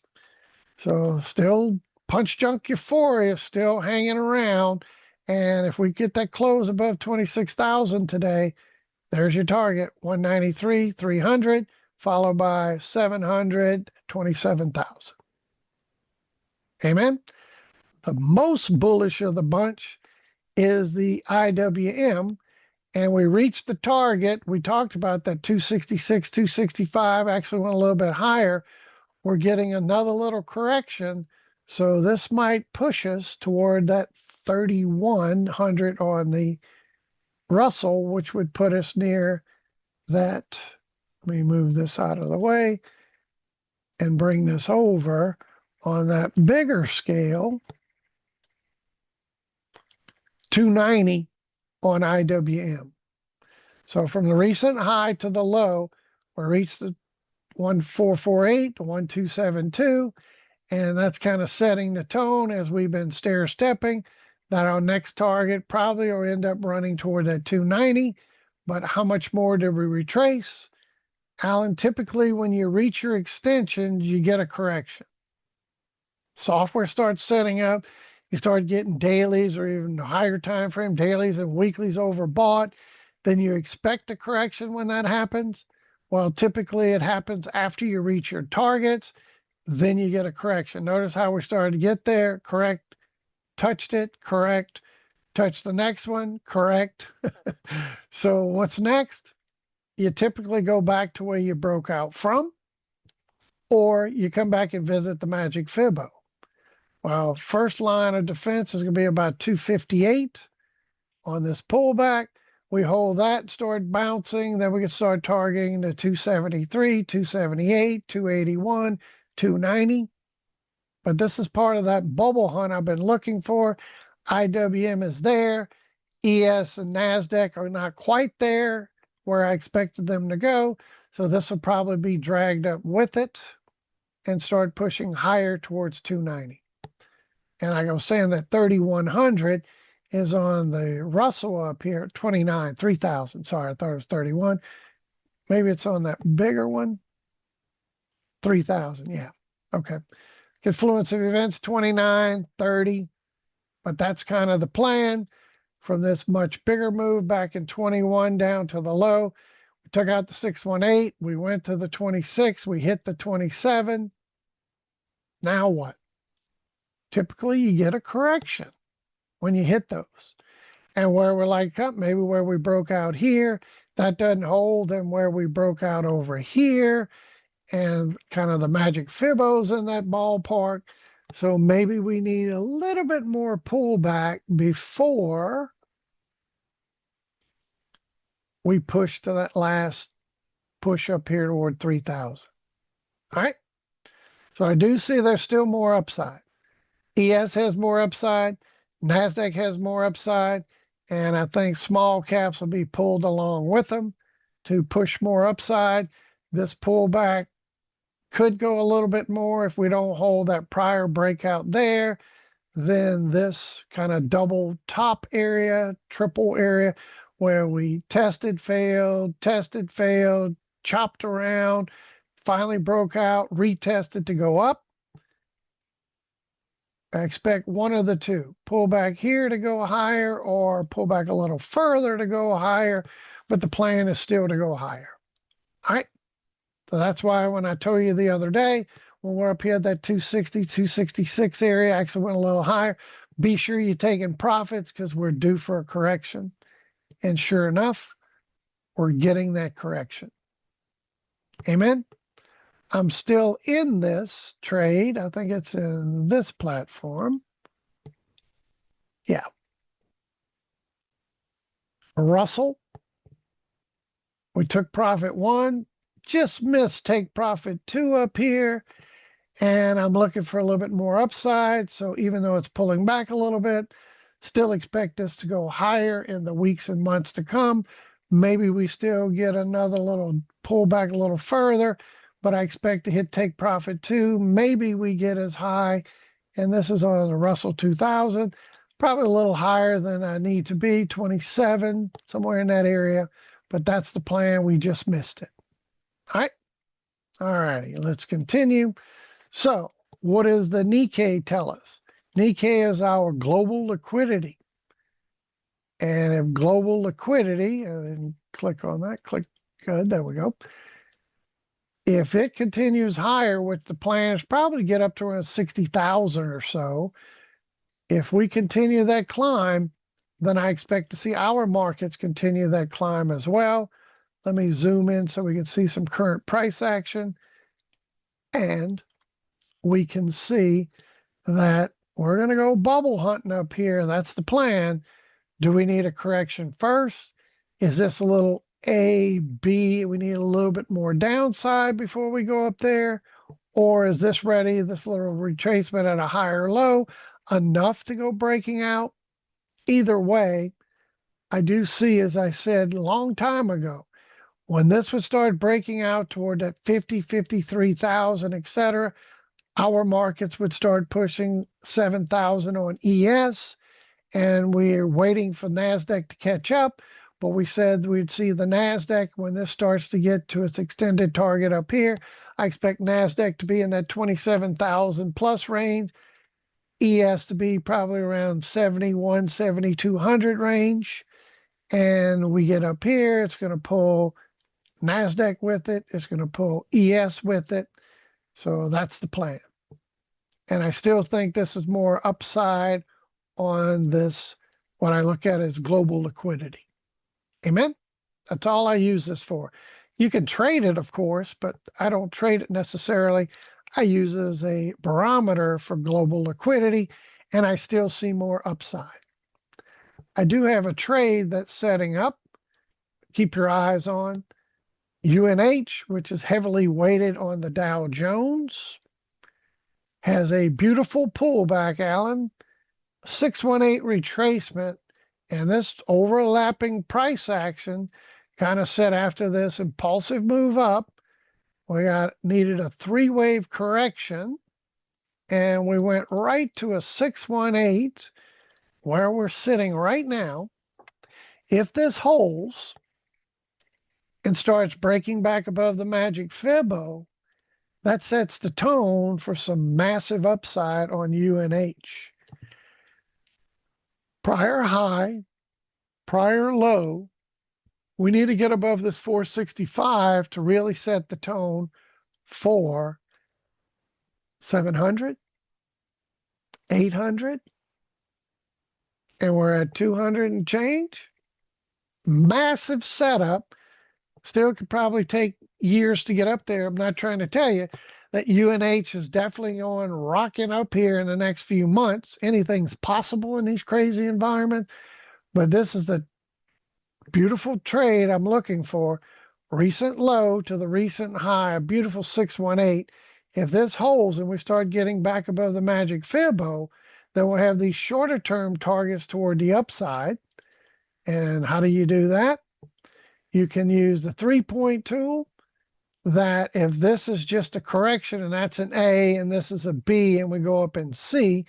So still punch junk euphoria, still hanging around. And if we get that close above 26,000 today, there's your target, 193, 300, followed by 700, 27,000. Amen. The most bullish of the bunch is the IWM, and we reached the target. We talked about that 266, 265, actually went a little bit higher. We're getting another little correction, so this might push us toward that 3,100 on the Russell, which would put us near that. Let me move this out of the way and bring this over on that bigger scale, 290 on IWM. So from the recent high to the low, we reached the 1448 to 1272, and that's kind of setting the tone as we've been stair stepping that our next target probably will end up running toward that 290. But how much more did we retrace? Alan, typically when you reach your extensions, you get a correction. Software starts setting up, you start getting dailies or even higher time frame dailies and weeklies overbought, then you expect a correction when that happens. Well, typically it happens after you reach your targets, then you get a correction. Notice how we started to get there, correct, touched it, correct, touch the next one, correct. So what's next? You typically go back to where you broke out from, or you come back and visit the Magic Fibo. Well, first line of defense is going to be about 258 on this pullback. We hold that, start bouncing, then we can start targeting the 273, 278, 281, 290. But this is part of that bubble hunt I've been looking for. IWM is there. ES and NASDAQ are not quite there where I expected them to go. So this will probably be dragged up with it and start pushing higher towards 290. And like I was saying, that 3,100 is on the Russell up here at 29, 3,000. Sorry, I thought it was 31. Maybe it's on that bigger one. 3,000, yeah. Okay. Confluence of events, 29, 30. But that's kind of the plan from this much bigger move back in 21 down to the low. We took out the 618. We went to the 26. We hit the 27. Now what? Typically, you get a correction when you hit those. And where we're like up, maybe where we broke out here, that doesn't hold, then where we broke out over here, and kind of the Magic Fibos in that ballpark. So maybe we need a little bit more pullback before we push to that last push up here toward 3,000. All right. So I do see there's still more upside. ES has more upside. NASDAQ has more upside. And I think small caps will be pulled along with them to push more upside. This pullback could go a little bit more if we don't hold that prior breakout there. Then this kind of double top area, triple area, where we tested, failed, chopped around, finally broke out, retested to go up. I expect one of the two, pull back here to go higher or pull back a little further to go higher, but the plan is still to go higher. All right. So that's why when I told you the other day, when we're up here at that 260, 266 area, actually went a little higher, be sure you're taking profits because we're due for a correction. And sure enough, we're getting that correction. Amen. I'm still in this trade. I think it's in this platform. Yeah. Russell. We took profit 1, just missed take profit 2 up here. And I'm looking for a little bit more upside. So even though it's pulling back a little bit, still expect this to go higher in the weeks and months to come. Maybe we still get another little pullback a little further, but I expect to hit take profit 2. Maybe we get as high, and this is on the Russell 2000, probably a little higher than I need to be, 27, somewhere in that area. But that's the plan. We just missed it. All right. All righty. Let's continue. So what does the Nikkei tell us? Nikkei is our global liquidity. And if global liquidity, and click on that, click, good, there we go. If it continues higher, which the plan is probably to get up to around 60,000 or so, if we continue that climb, then I expect to see our markets continue that climb as well. Let me zoom in so we can see some current price action. And we can see that we're going to go bubble hunting up here. That's the plan. Do we need a correction first? Is this a little A, B? We need a little bit more downside before we go up there. Or is this ready, this little retracement at a higher low, enough to go breaking out? Either way, I do see, as I said a long time ago, when this would start breaking out toward that 50, 53,000, etc., our markets would start pushing 7,000 on ES, and we're waiting for NASDAQ to catch up. But we said we'd see the NASDAQ when this starts to get to its extended target up here. I expect NASDAQ to be in that 27,000 plus range, ES to be probably around 71, 7,200 range. And we get up here, it's going to pull NASDAQ with it. It's going to pull ES with it. So that's the plan. And I still think this is more upside on this, what I look at as global liquidity. Amen? That's all I use this for. You can trade it, of course, but I don't trade it necessarily. I use it as a barometer for global liquidity, and I still see more upside. I do have a trade that's setting up. Keep your eyes on UNH, which is heavily weighted on the Dow Jones. Has a beautiful pullback, Alan. 618 retracement, and this overlapping price action kind of set after this impulsive move up. We needed a 3-wave correction, and we went right to a 618. where we're sitting right now, if this holds and starts breaking back above the magic Fibo, that sets the tone for some massive upside on UNH. Prior high, prior low, we need to get above this 465 to really set the tone for 700, 800, and we're at 200 and change. Massive setup. Still could probably take years to get up there. I'm not trying to tell you that UNH is definitely going rocking up here in the next few months. Anything's possible in these crazy environments, but this is the beautiful trade I'm looking for. Recent low to the recent high, a beautiful 618. If this holds and we start getting back above the magic Fibo, then we'll have these shorter term targets toward the upside. And how do you do that? You can use the 3-point tool, that if this is just a correction and that's an A and this is a B and we go up in C,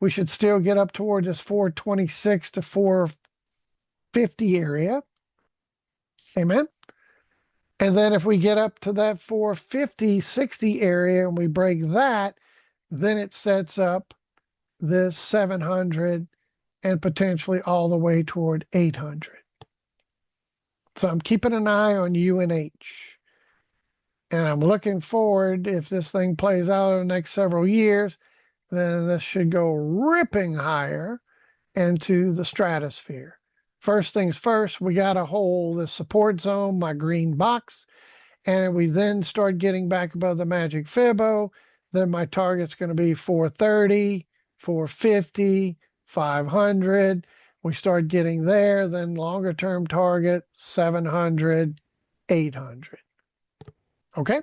we should still get up toward this 426 to 450 area. Amen. And then if we get up to that 450, 60 area and we break that, then it sets up this 700 and potentially all the way toward 800. So I'm keeping an eye on UNH. And I'm looking forward, if this thing plays out in the next several years, then this should go ripping higher into the stratosphere. First things first, we got to hold the support zone, my green box. And we then start getting back above the magic Fibo, then my target's going to be 430, 450, 500. We start getting there, then longer term target, 700, 800. Okay?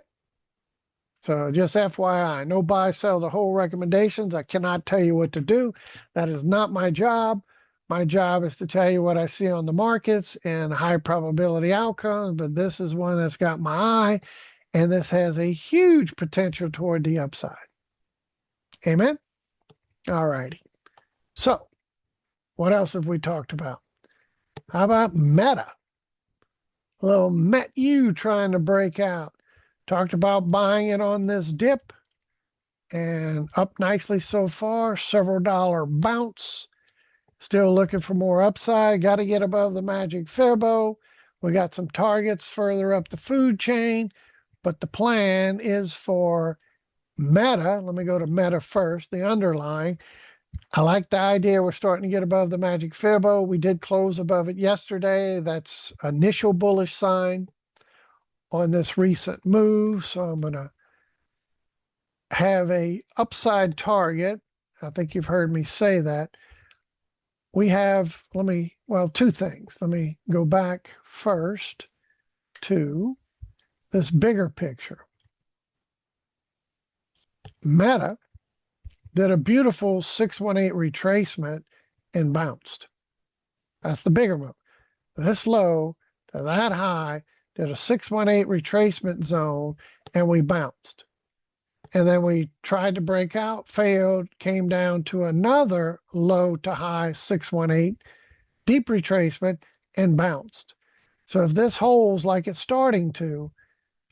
So just FYI, no buy, sell, the whole recommendations. I cannot tell you what to do. That is not my job. My job is to tell you what I see on the markets and high probability outcomes, but this is one that's got my eye, and this has a huge potential toward the upside. Amen? All righty. So what else have we talked about? How about Meta? A little METU trying to break out. Talked about buying it on this dip and up nicely so far, several dollar bounce. Still looking for more upside. Got to get above the magic Fibo. We got some targets further up the food chain, but the plan is for Meta. Let me go to Meta first, the underlying. I like the idea we're starting to get above the magic Fibo. We did close above it yesterday. That's initial bullish sign on this recent move. So I'm going to have a upside target. I think you've heard me say that. We have, two things. Let me go back first to this bigger picture. Meta did a beautiful 618 retracement and bounced. That's the bigger move. This low to that high did a 618 retracement zone and we bounced. And then we tried to break out, failed, came down to another low to high 618, deep retracement, and bounced. So if this holds like it's starting to,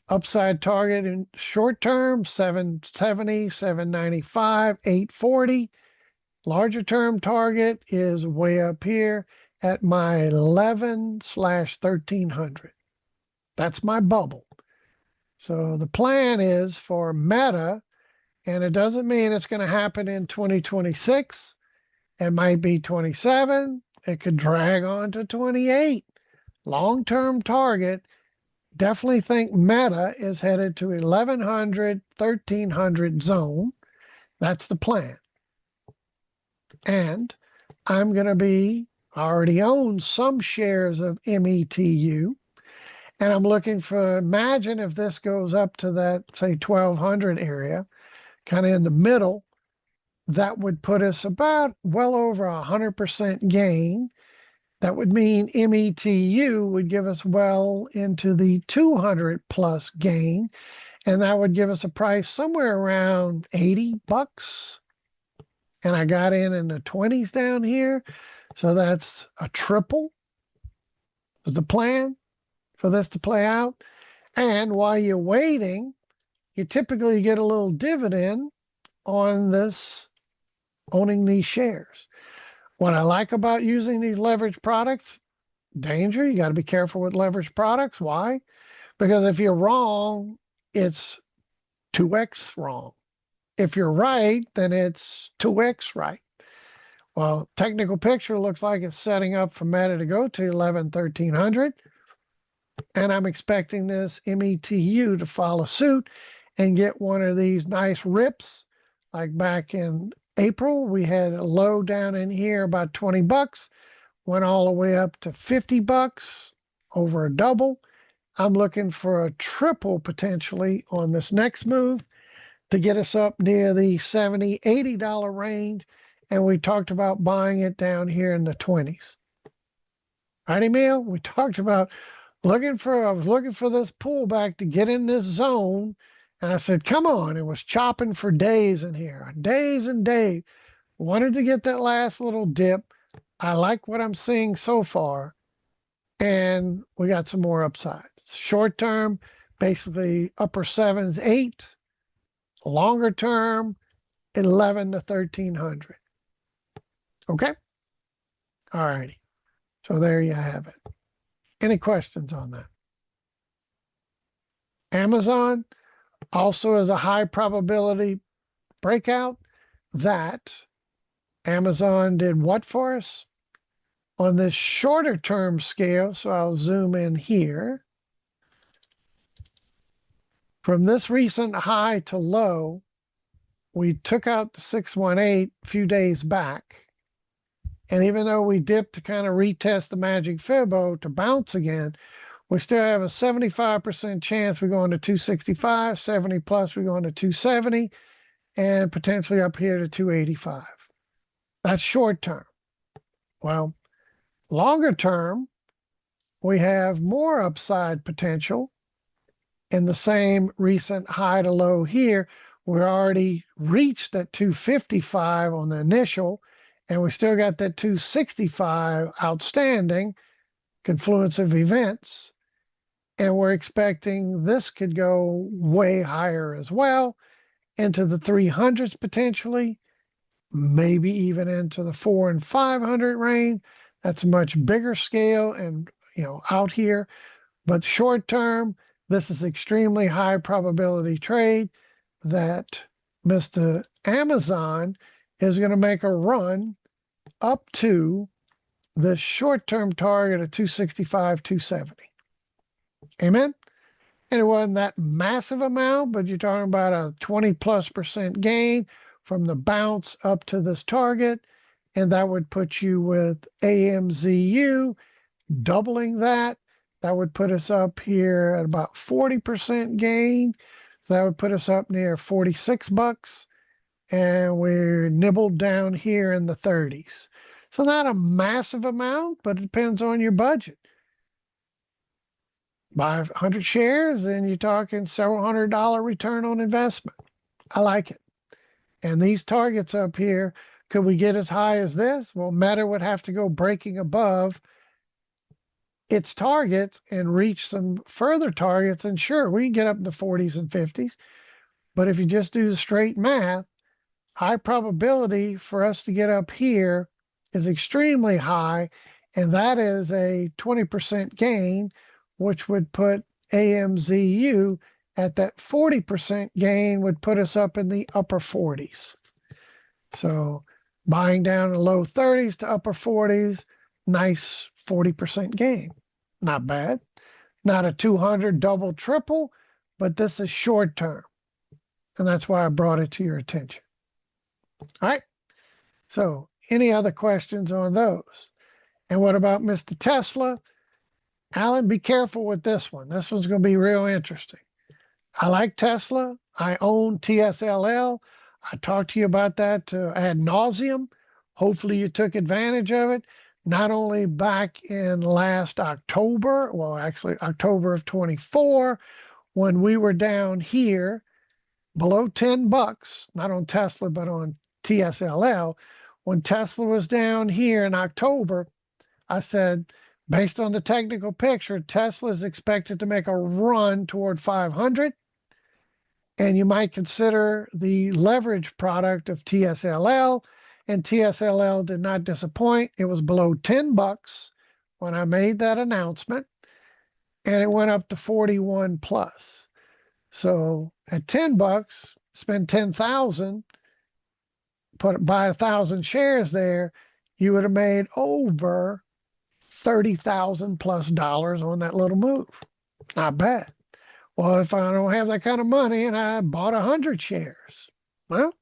upside target in short term, 770, 795, 840. Larger term target is way up here at my 11/1300. That's my bubble. So the plan is for Meta, and it doesn't mean it's going to happen in 2026. It might be 27. It could drag on to 28. Long-term target, definitely think Meta is headed to 1100, 1300 zone. That's the plan. And I'm going to be, already own some shares of METU. And I'm looking for, imagine if this goes up to that, say, 1200 area, kind of in the middle, that would put us about well over 100% gain. That would mean METU would give us well into the 200 plus gain. And that would give us a price somewhere around $80. and I got in the 20s down here. So that's a triple is the plan for this to play out. And while you're waiting, you typically get a little dividend on this, owning these shares. What I like about using these leverage products, danger, you got to be careful with leverage products. Why? Because if you're wrong, it's 2x wrong. If you're right, then it's 2x right. Well, technical picture looks like it's setting up for Meta to go to 1300. And I'm expecting this METU to follow suit and get one of these nice rips. Like back in April, we had a low down in here about 20 bucks, went all the way up to 50 bucks, over a double. I'm looking for a triple potentially on this next move to get us up near the $70, $80 range. And we talked about buying it down here in the 20s. Right, Emil? We talked about I was looking for this pullback to get in this zone. And I said, come on. It was chopping for days in here, days and days. Wanted to get that last little dip. I like what I'm seeing so far. And we got some more upside. Short term, basically upper sevens, 8. Longer term, 11 to 1300. Okay. All righty. So there you have it. Any questions on that? Amazon also is a high probability breakout. That Amazon did what for us? On this shorter term scale, so I'll zoom in here. From this recent high to low, we took out the 618 a few days back. And even though we dipped to kind of retest the Magic Fibo to bounce again, we still have a 75% chance we're going to 265, 70 plus we're going to 270, and potentially up here to 285. That's short term. Well, longer term, we have more upside potential in the same recent high to low here. We already reached that 255 on the initial, and we still got that 265 outstanding, confluence of events. And we're expecting this could go way higher as well, into the 300s potentially, maybe even into the 400 and 500 range. That's a much bigger scale and, out here. But short term, this is extremely high probability trade that Mr. Amazon is going to make a run up to the short-term target of 265, 270. Amen? And it wasn't that massive amount, but you're talking about a 20+% gain from the bounce up to this target. And that would put you with AMZU doubling that. That would put us up here at about 40% gain. So that would put us up near 46 bucks. And we're nibbled down here in the 30s. So not a massive amount, but it depends on your budget. Buy 100 shares, and you're talking several $100 return on investment. I like it. And these targets up here, could we get as high as this? Well, Meta would have to go breaking above its targets and reach some further targets. And sure, we can get up in the 40s and 50s. But if you just do the straight math, high probability for us to get up here is extremely high, and that is a 20% gain, which would put AMZU at that 40% gain, would put us up in the upper 40s. So buying down the low 30s to upper 40s, nice 40% gain. Not bad. Not a 200 double triple, but this is short term. And that's why I brought it to your attention. All right. So any other questions on those? And what about Mr. Tesla? Alan, be careful with this one. This one's going to be real interesting. I like Tesla. I own TSLL. I talked to you about that ad nauseum. Hopefully you took advantage of it. Not only back in last October, well, actually October of 24, when we were down here below 10 bucks, not on Tesla, but on TSLL. When Tesla was down here in October, I said, based on the technical picture, Tesla is expected to make a run toward 500. And you might consider the leverage product of TSLL. And TSLL did not disappoint. It was below 10 bucks when I made that announcement, and it went up to 41 plus. So at 10 bucks, spend 10,000, buy 1,000 shares there, you would have made over 30,000 plus dollars on that little move. Not bad. Well, if I don't have that kind of money and I bought 100 shares, well,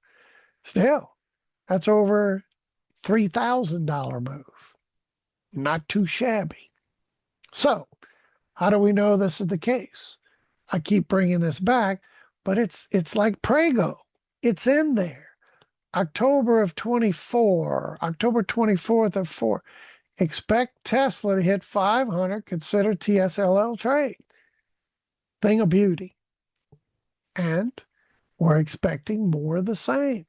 still, that's over $3,000 move. Not too shabby. So, how do we know this is the case? I keep bringing this back, but it's like Prego. It's in there. October of 24, October 24th of 4. Expect Tesla to hit 500. Consider TSLL trade. Thing of beauty. And we're expecting more of the same.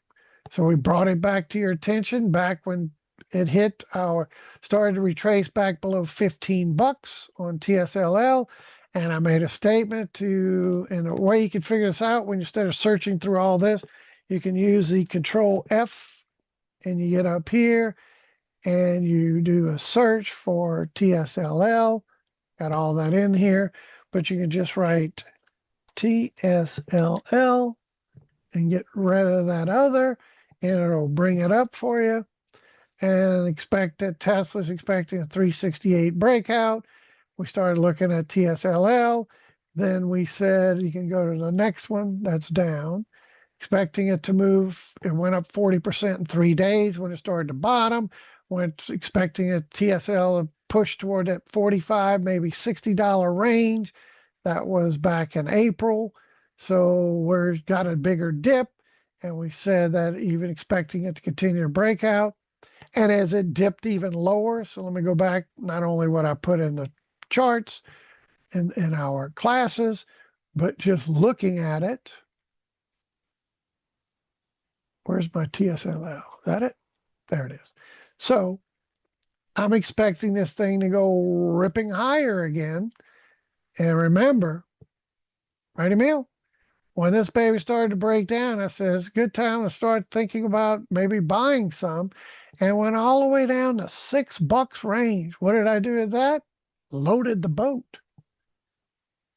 So we brought it back to your attention back when it hit our, started to retrace back below 15 bucks on TSLL. And I made a statement to, and a way you can figure this out when instead of searching through all this, you can use the Control F and you get up here and you do a search for TSLL. Got all that in here, but you can just write TSLL and get rid of that other, and it'll bring it up for you. And expect that Tesla's expecting a 368 breakout. We started looking at TSLL. Then we said you can go to the next one that's down. Expecting it to move. It went up 40% in 3 days when it started to bottom. Went expecting a TSL to push toward that 45, maybe $60 range. That was back in April. So we've got a bigger dip. And we said that even expecting it to continue to break out. And as it dipped even lower, so let me go back, not only what I put in the charts in our classes, but just looking at it. Where's my TSLL? Is that it? There it is. So I'm expecting this thing to go ripping higher again. And remember, right, Emil? When this baby started to break down, I said, it's a good time to start thinking about maybe buying some. And went all the way down to $6 range. What did I do with that? Loaded the boat.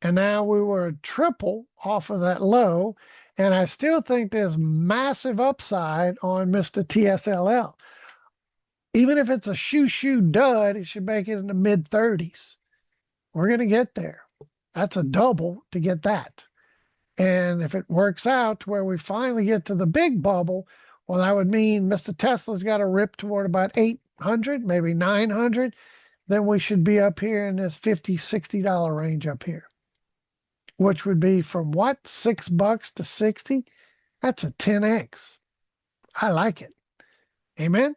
And now we were triple off of that low. And I still think there's massive upside on Mr. TSLL. Even if it's a shoo dud, it should make it in the mid 30s. We're going to get there. That's a double to get that. And if it works out to where we finally get to the big bubble, well, that would mean Mr. Tesla's got to rip toward about 800, maybe 900. Then we should be up here in this $50, $60 range up here, which would be from what? $6 to 60? That's a 10x. I like it. Amen.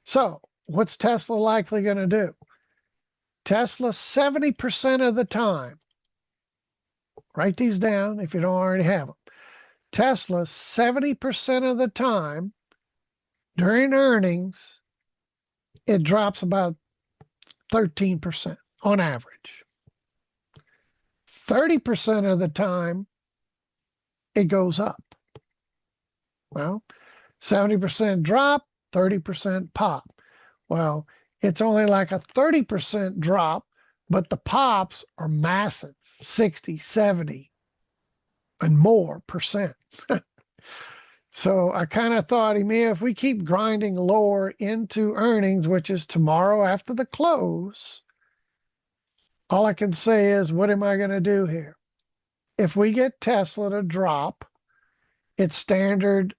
So what's Tesla likely going to do? Tesla 70% of the time, write these down if you don't already have them. Tesla 70% of the time during earnings, it drops about 13% on average. 30% of the time, it goes up. Well, 70% drop, 30% pop. Well, it's only like a 30% drop, but the pops are massive, 60, 70, and more percent. So I kind of thought, Emil, if we keep grinding lower into earnings, which is tomorrow after the close, all I can say is, what am I going to do here? If we get Tesla to drop, its standard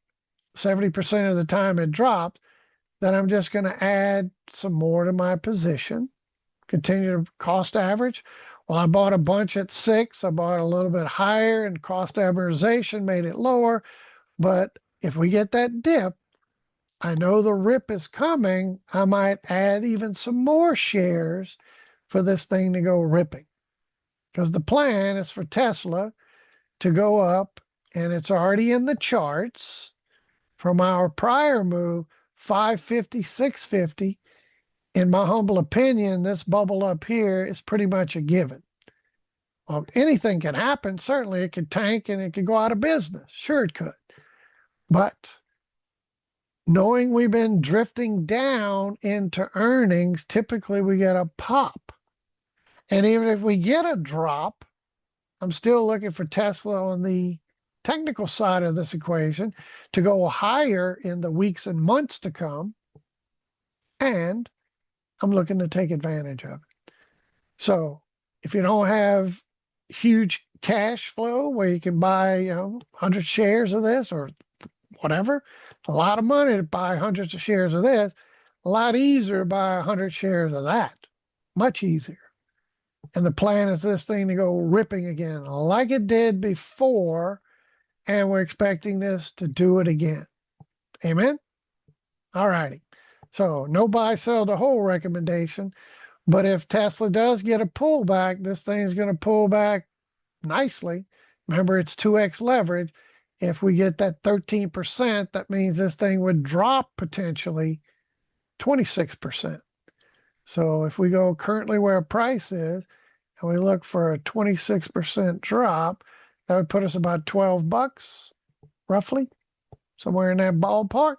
70% of the time it drops, then I'm just going to add some more to my position, continue to cost average. Well, I bought a bunch at 6. I bought a little bit higher, and cost amortization made it lower. But if we get that dip, I know the rip is coming. I might add even some more shares for this thing to go ripping. Because the plan is for Tesla to go up, and it's already in the charts. from our prior move, 550, 650. In my humble opinion, this bubble up here is pretty much a given. Well, anything can happen. Certainly it could tank and it could go out of business. Sure, it could. But knowing we've been drifting down into earnings, typically we get a pop. And even if we get a drop, I'm still looking for Tesla on the technical side of this equation to go higher in the weeks and months to come. And I'm looking to take advantage of it. So if you don't have huge cash flow where you can buy, 100 shares of this or whatever, a lot of money to buy hundreds of shares of this, a lot easier to buy 100 shares of that, much easier. And the plan is this thing to go ripping again like it did before, and we're expecting this to do it again. Amen? All righty. So no buy, sell to hold recommendation. But if Tesla does get a pullback, this thing's going to pull back nicely. Remember, it's 2x leverage. If we get that 13%, that means this thing would drop potentially 26%. So if we go currently where price is, and we look for a 26% drop, that would put us about 12 bucks, roughly, somewhere in that ballpark.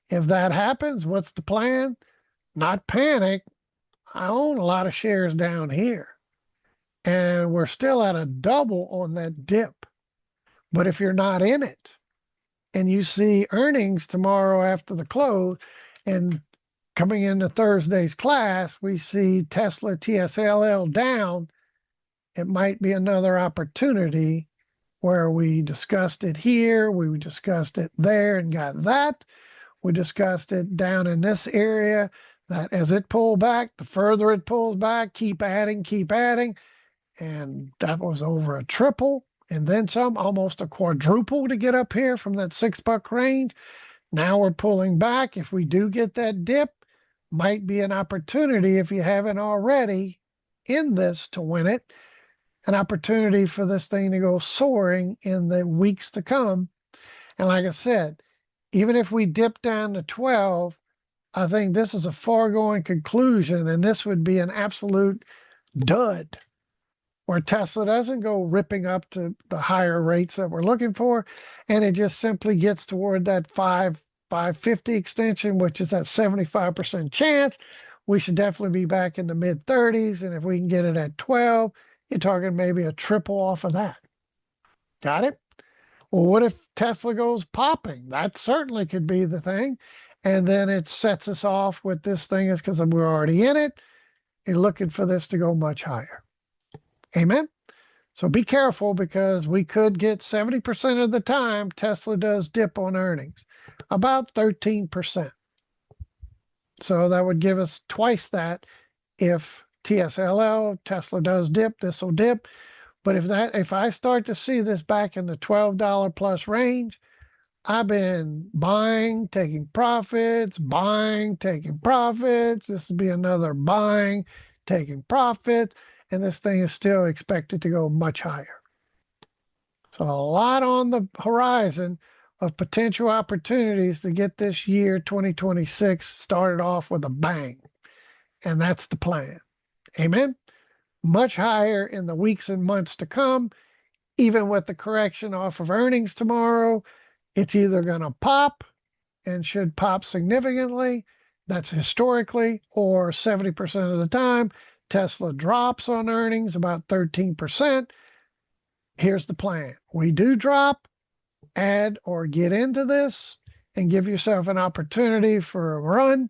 If that happens, what's the plan? Not panic. I own a lot of shares down here, and we're still at a double on that dip. But if you're not in it and you see earnings tomorrow after the close, and coming into Thursday's class, we see Tesla TSLL down, it might be another opportunity where we discussed it here, we discussed it there and got that. We discussed it down in this area, that as it pulled back, the further it pulls back, keep adding. And that was over a triple and then some, almost a quadruple to get up here from that $6 range. Now we're pulling back. If we do get that dip, might be an opportunity, if you haven't already in this, to win it. An opportunity for this thing to go soaring in the weeks to come. And like I said, even if we dip down to 12, I think this is a foregone conclusion, and this would be an absolute dud where Tesla doesn't go ripping up to the higher rates that we're looking for, and it just simply gets toward that 550 extension, which is that 75% chance. We should definitely be back in the mid 30s, and if we can get it at 12, you're talking maybe a triple off of that. Got it? Well, what if Tesla goes popping? That certainly could be the thing. And then it sets us off with this thing is because we're already in it. You're looking for this to go much higher. Amen? So be careful, because we could get 70% of the time Tesla does dip on earnings, about 13%. So that would give us twice that. If TSLL, Tesla does dip, this will dip. But if I start to see this back in the $12 plus range, I've been buying, taking profits, buying, taking profits. This will be another buying, taking profits, and this thing is still expected to go much higher. So a lot on the horizon of potential opportunities to get this year 2026 started off with a bang. And that's the plan. Amen? Much higher in the weeks and months to come. Even with the correction off of earnings tomorrow, it's either going to pop, and should pop significantly. That's historically, or 70% of the time, Tesla drops on earnings about 13%. Here's the plan. We do drop, add or get into this, and give yourself an opportunity for a run.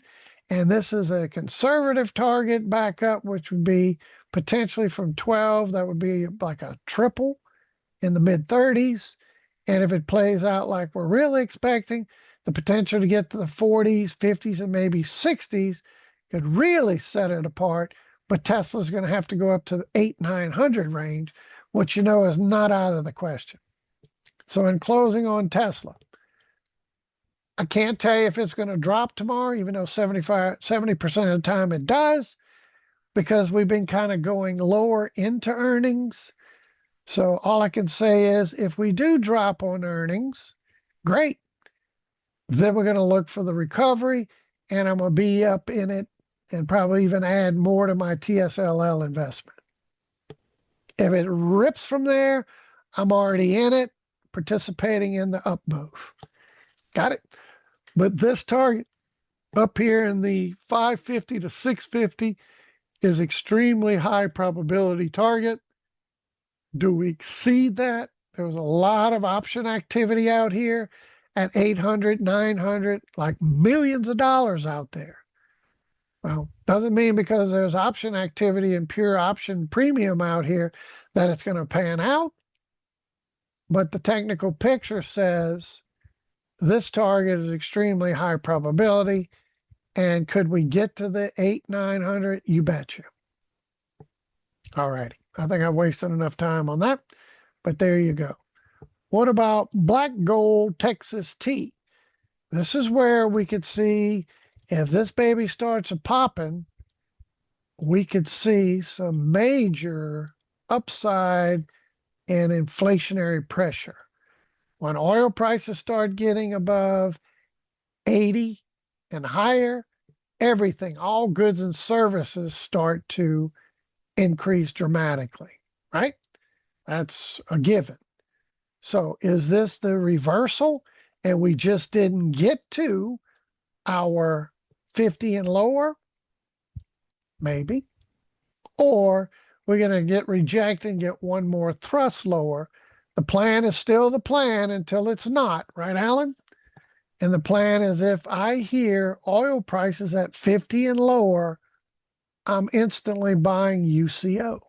And this is a conservative target back up, which would be potentially from 12. That would be like a triple in the mid 30s. And if it plays out like we're really expecting, the potential to get to the 40s, 50s, and maybe 60s could really set it apart. But Tesla's going to have to go up to the 800-900 range, which is not out of the question. So in closing on Tesla, I can't tell you if it's going to drop tomorrow, even though 70% of the time it does, because we've been kind of going lower into earnings. So all I can say is if we do drop on earnings, great. Then we're going to look for the recovery, and I'm going to be up in it and probably even add more to my TSLL investment. If it rips from there, I'm already in it, participating in the up move. Got it? But this target up here in the 550 to 650 is extremely high probability target. Do we exceed that? There was a lot of option activity out here at 800, 900, like millions of dollars out there. Well, doesn't mean because there's option activity and pure option premium out here that it's going to pan out. But the technical picture says this target is extremely high probability. And could we get to the 800, 900? You betcha. All righty. I think I've wasted enough time on that, but there you go. What about black gold Texas tea? This is where we could see if this baby starts a popping, we could see some major upside and inflationary pressure. When oil prices start getting above 80 and higher, everything, all goods and services start to increase dramatically, right? That's a given. So is this the reversal and we just didn't get to our 50 and lower? Maybe. Or we're going to get rejected and get one more thrust lower. The plan is still the plan until it's not, right, Alan? And the plan is if I hear oil prices at 50 and lower, I'm instantly buying UCO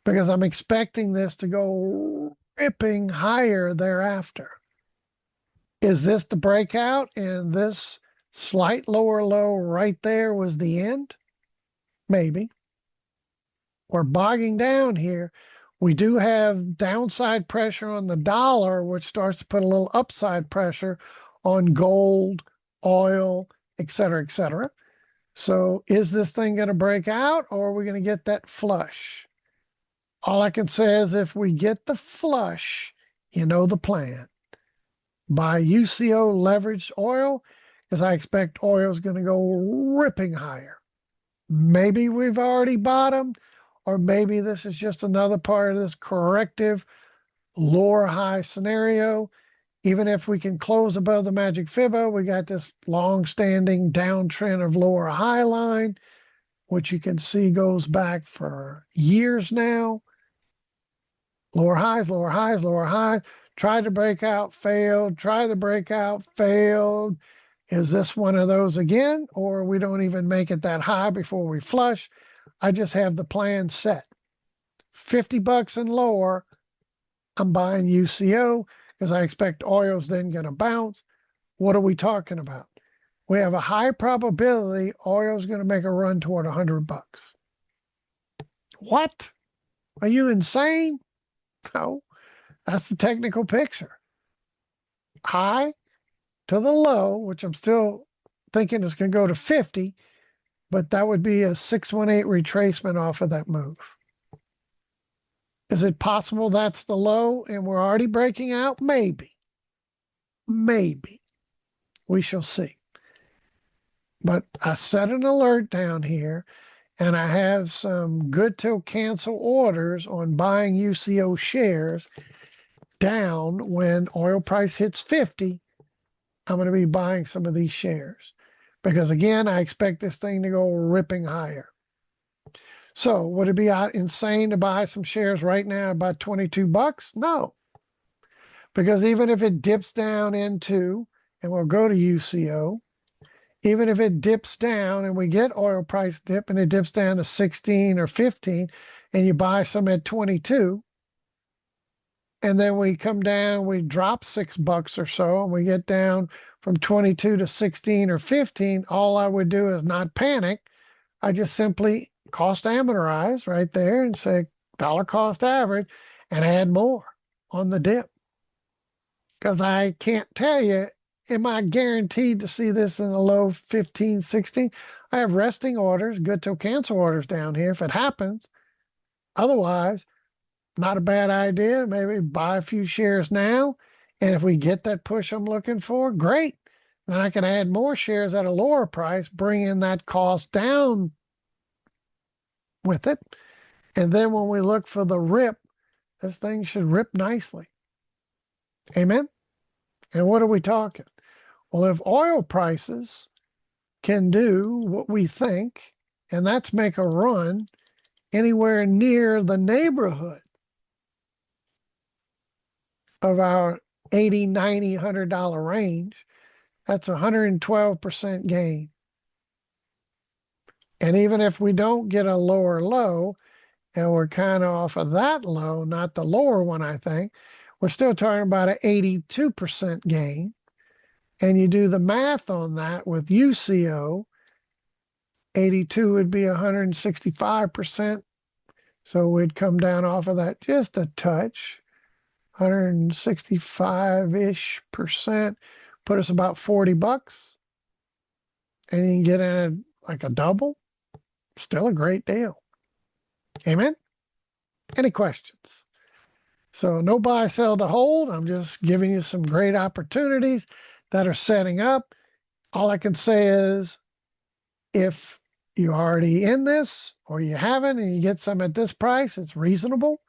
because I'm expecting this to go ripping higher thereafter. Is this the breakout and this slight lower low right there was the end? Maybe. We're bogging down here. We do have downside pressure on the dollar, which starts to put a little upside pressure on gold, oil, et cetera, et cetera. So is this thing going to break out or are we going to get that flush? All I can say is if we get the flush, you know the plan. Buy UCO leveraged oil because I expect oil is going to go ripping higher. Maybe we've already bottomed, or maybe this is just another part of this corrective lower high scenario. Even if we can close above the Magic Fibo, we got this long-standing downtrend of lower high line, which you can see goes back for years now. Lower highs, lower highs, lower highs. Tried to break out, failed. Tried to break out, failed. Is this one of those again? Or we don't even make it that high before we flush? I just have the plan set. 50 bucks and lower, I'm buying UCO because I expect oil's then going to bounce. What are we talking about? We have a high probability oil's going to make a run toward 100 bucks. What? Are you insane? No, that's the technical picture. High to the low, which I'm still thinking is going to go to 50, but that would be a 618 retracement off of that move. Is it possible that's the low and we're already breaking out? Maybe. Maybe. We shall see. But I set an alert down here and I have some good till cancel orders on buying UCO shares down when oil price hits 50. I'm going to be buying some of these shares because again, I expect this thing to go ripping higher. So would it be insane to buy some shares right now about 22 bucks? No, because even if it dips down into, and we'll go to UCO, even if it dips down and we get oil price dip and it dips down to 16 or 15 and you buy some at 22, and then we come down, we drop $6 or so, and we get down from 22 to 16 or 15, all I would do is not panic. I just simply cost amortize right there and say dollar cost average and add more on the dip. Because I can't tell you, am I guaranteed to see this in the low 15, 16? I have resting orders, good till cancel orders down here if it happens. Otherwise, not a bad idea. Maybe buy a few shares now. And if we get that push I'm looking for, great. Then I can add more shares at a lower price, bringing that cost down with it. And then when we look for the rip, this thing should rip nicely. Amen? And what are we talking? Well, if oil prices can do what we think, and that's make a run anywhere near the neighborhood of our 80, 90, $100 range, that's 112% gain. And even if we don't get a lower low, and we're kind of off of that low, not the lower one, I think, we're still talking about an 82% gain. And you do the math on that with UCO, 82 would be 165%. So we'd come down off of that just a touch, 165-ish percent, put us about $40. And you can get in like a double. Still a great deal. Amen? Any questions? So no buy, sell to hold. I'm just giving you some great opportunities that are setting up. All I can say is if you're already in this or you haven't and you get some at this price, it's reasonable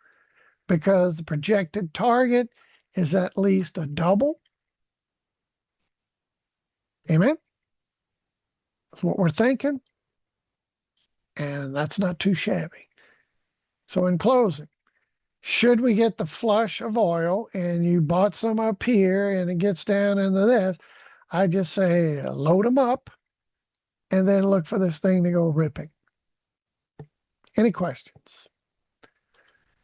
because the projected target is at least a double. Amen? That's what we're thinking. And that's not too shabby. So in closing, should we get the flush of oil and you bought some up here and it gets down into this, I just say load them up and then look for this thing to go ripping. Any questions?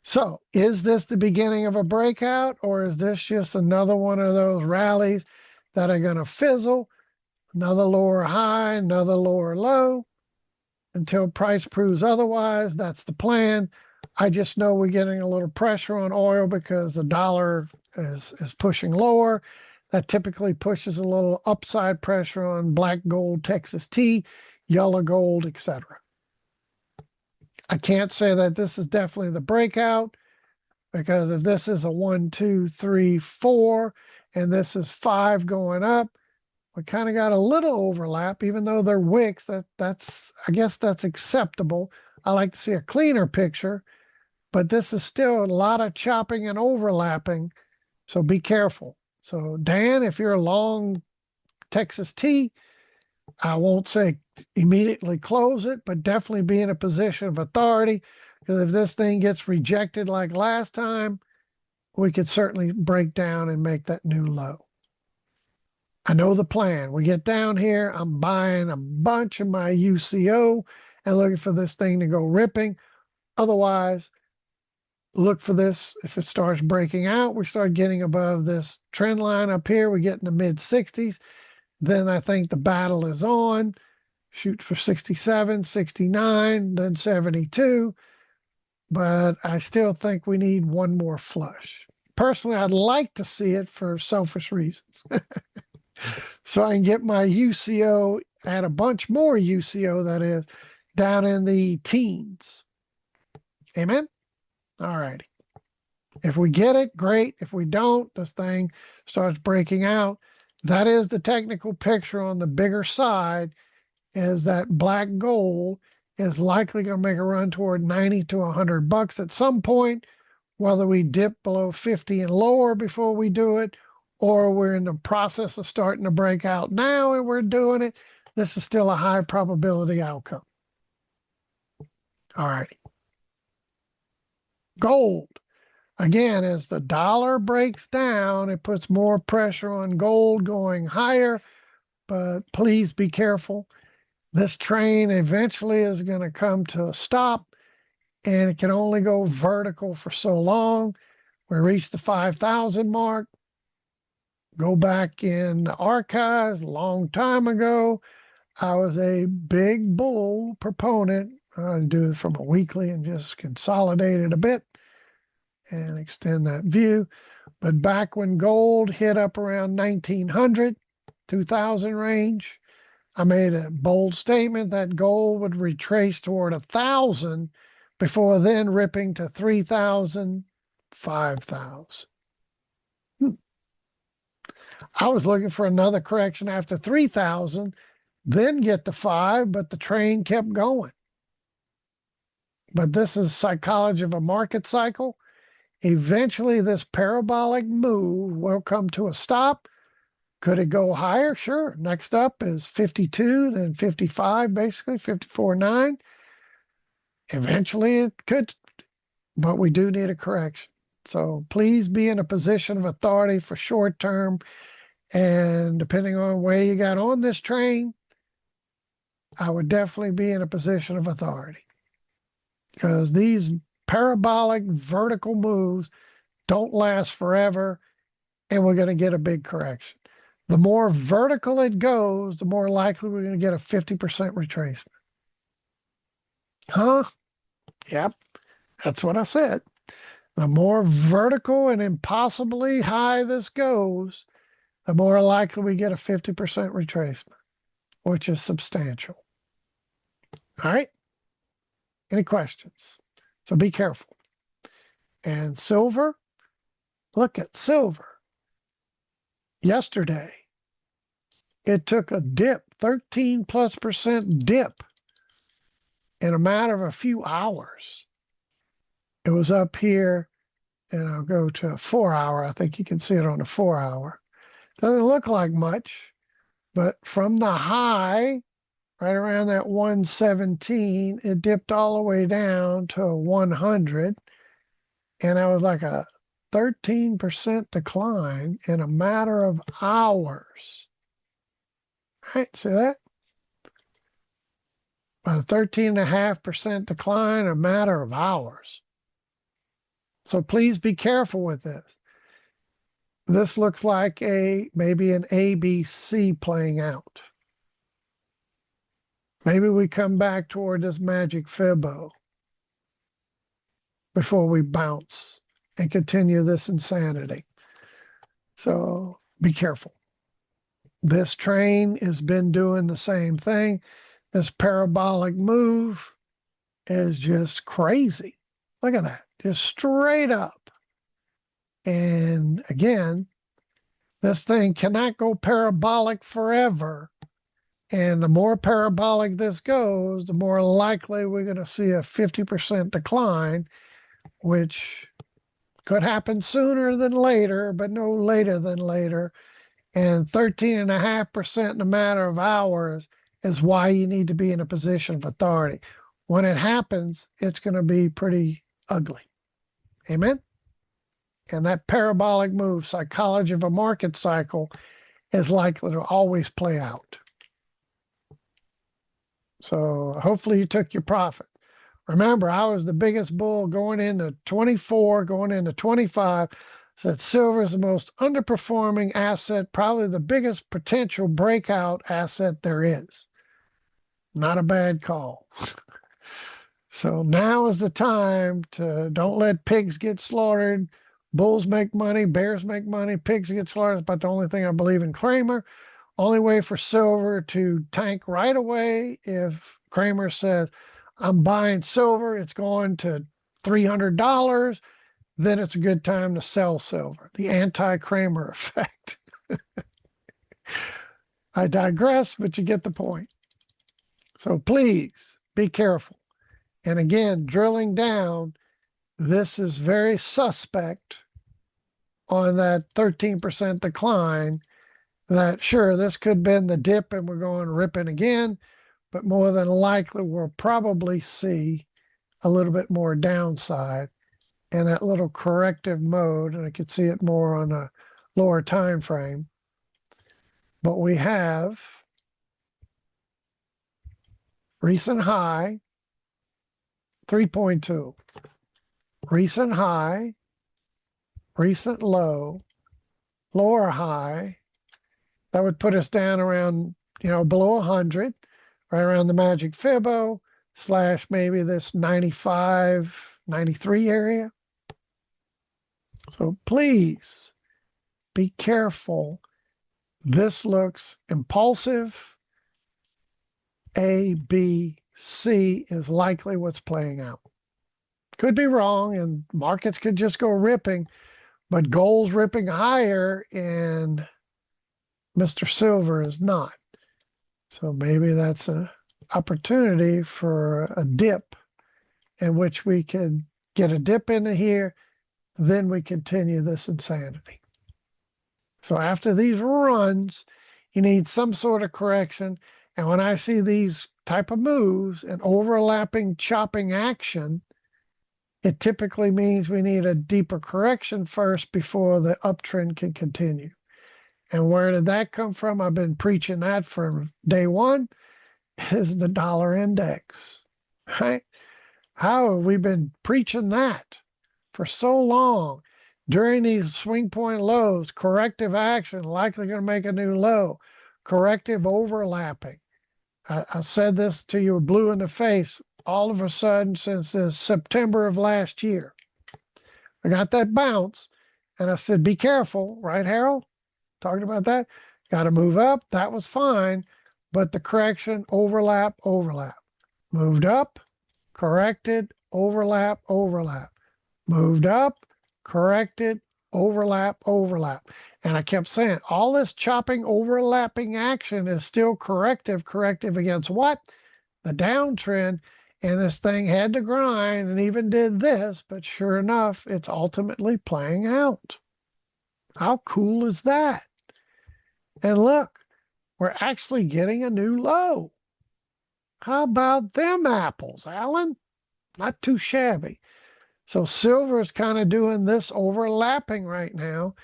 So is this the beginning of a breakout, or is this just another one of those rallies that are going to fizzle, another lower high, another lower low until price proves otherwise? That's the plan. I just know we're getting a little pressure on oil because the dollar is pushing lower. That typically pushes a little upside pressure on black gold, Texas tea, yellow gold, etc. I can't say that this is definitely the breakout, because if this is a 1, 2, 3, 4, and this is 5 going up, we kind of got a little overlap, even though they're wicks. That's I guess that's acceptable. I like to see a cleaner picture, but this is still a lot of chopping and overlapping, so be careful. So Dan, if you're a long Texas tea, I won't say immediately close it, but definitely be in a position of authority, because if this thing gets rejected like last time, we could certainly break down and make that new low. I know the plan. We get down here, I'm buying a bunch of my UCO and looking for this thing to go ripping. Otherwise, look for this. If it starts breaking out, we start getting above this trend line up here, we get in the mid 60s. Then I think the battle is on. Shoot for 67, 69, then 72. But I still think we need one more flush. Personally, I'd like to see it for selfish reasons. So I can get my UCO, add a bunch more UCO, that is, down in the teens. Amen? All righty. If we get it, great. If we don't, this thing starts breaking out. That is the technical picture on the bigger side, is that black gold is likely going to make a run toward 90 to $100 at some point, whether we dip below 50 and lower before we do it, or we're in the process of starting to break out now and we're doing it. This is still a high probability outcome. All righty. Gold. Again, as the dollar breaks down, it puts more pressure on gold going higher, but please be careful. This train eventually is going to come to a stop, and it can only go vertical for so long. We reached the 5,000 mark. Go back in the archives a long time ago. I was a big bull proponent. I do it from a weekly and just consolidate it a bit and extend that view. But back when gold hit up around 1900, 2000 range, I made a bold statement that gold would retrace toward 1,000 before then ripping to 3,000, 5,000. I was looking for another correction after 3,000, then get to 5, but the train kept going. But this is psychology of a market cycle. Eventually, this parabolic move will come to a stop. Could it go higher? Sure. Next up is 52, then 55, basically 54.9. Eventually, it could, but we do need a correction. So please be in a position of authority for short term. And depending on where you got on this train, I would definitely be in a position of authority, because these parabolic vertical moves don't last forever, and we're going to get a big correction. The more vertical it goes, the more likely we're going to get a 50% retracement. Huh? Yep, that's what I said. The more vertical and impossibly high this goes, the more likely we get a 50% retracement, which is substantial. All right. Any questions? So be careful. And silver, look at silver. Yesterday, it took a dip, 13+% dip in a matter of a few hours. It was up here, and I'll go to a 4-hour. I think you can see it on a 4-hour. Doesn't look like much, but from the high, right around that 117, it dipped all the way down to 100. And that was like a 13% decline in a matter of hours. Right, see that? About a 13.5% decline in a matter of hours. So please be careful with this. This looks like maybe an ABC playing out. Maybe we come back toward this Magic Fibo before we bounce and continue this insanity. So be careful. This train has been doing the same thing. This parabolic move is just crazy. Look at that, just straight up. And again, this thing cannot go parabolic forever. And the more parabolic this goes, the more likely we're going to see a 50% decline, which could happen sooner than later, but no later than later. And 13.5% in a matter of hours is why you need to be in a position of authority. When it happens, it's going to be pretty ugly. Amen? And that parabolic move, psychology of a market cycle, is likely to always play out. So hopefully you took your profit. Remember, I was the biggest bull going into 24, going into 25. Said silver is the most underperforming asset, probably the biggest potential breakout asset there is. Not a bad call. So now is the time to don't let pigs get slaughtered. Bulls make money, bears make money, pigs get slaughtered. It's about the only thing I believe in Kramer. Only way for silver to tank right away if Kramer says, I'm buying silver, it's going to $300, then it's a good time to sell silver. The anti-Kramer effect. I digress, but you get the point. So please be careful. And again, drilling down, this is very suspect on that 13% decline. That sure, this could have been the dip and we're going ripping again, but more than likely we'll probably see a little bit more downside and that little corrective mode, and I could see it more on a lower time frame. But we have recent high 3.2, recent high, recent low, lower high. That would put us down around, below 100, right around the Magic Fibo / maybe this 95, 93 area. So please be careful. This looks impulsive. A, B, C is likely what's playing out. Could be wrong, and markets could just go ripping, but gold's ripping higher, and Mr. Silver is not. So maybe that's an opportunity for a dip in which we can get a dip into here, then we continue this insanity. So after these runs, you need some sort of correction. And when I see these type of moves and overlapping chopping action, it typically means we need a deeper correction first before the uptrend can continue. And where did that come from? I've been preaching that from day one, is the dollar index, right? How have we been preaching that for so long? During these swing point lows, corrective action, likely going to make a new low, corrective overlapping. I said this to you blue in the face all of a sudden since this September of last year. I got that bounce and I said, be careful, right, Harold? Talking about that. Got to move up. That was fine. But the correction, overlap, overlap. Moved up, corrected, overlap, overlap. Moved up, corrected, overlap, overlap. And I kept saying, all this chopping, overlapping action is still corrective. Corrective against what? The downtrend. And this thing had to grind and even did this, but sure enough, it's ultimately playing out. How cool is that? And look, we're actually getting a new low. How about them apples, Alan? Not too shabby. So silver is kind of doing this overlapping right now,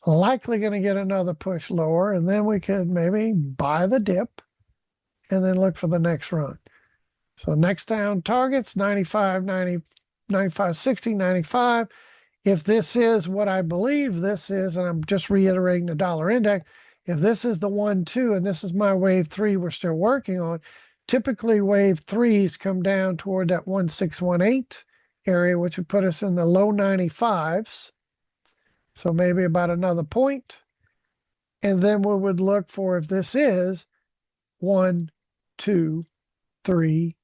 likely going to get another push lower, and then we could maybe buy the dip and then look for the next run. So next down targets 95, 90, 95, 60, 95. If this is what I believe this is, and I'm just reiterating the dollar index, if this is the 1-2 and this is my wave 3 we're still working on, typically wave 3s come down toward that 1618 area, which would put us in the low 95s. So maybe about another point. And then we would look for if this is 1, 2, 3,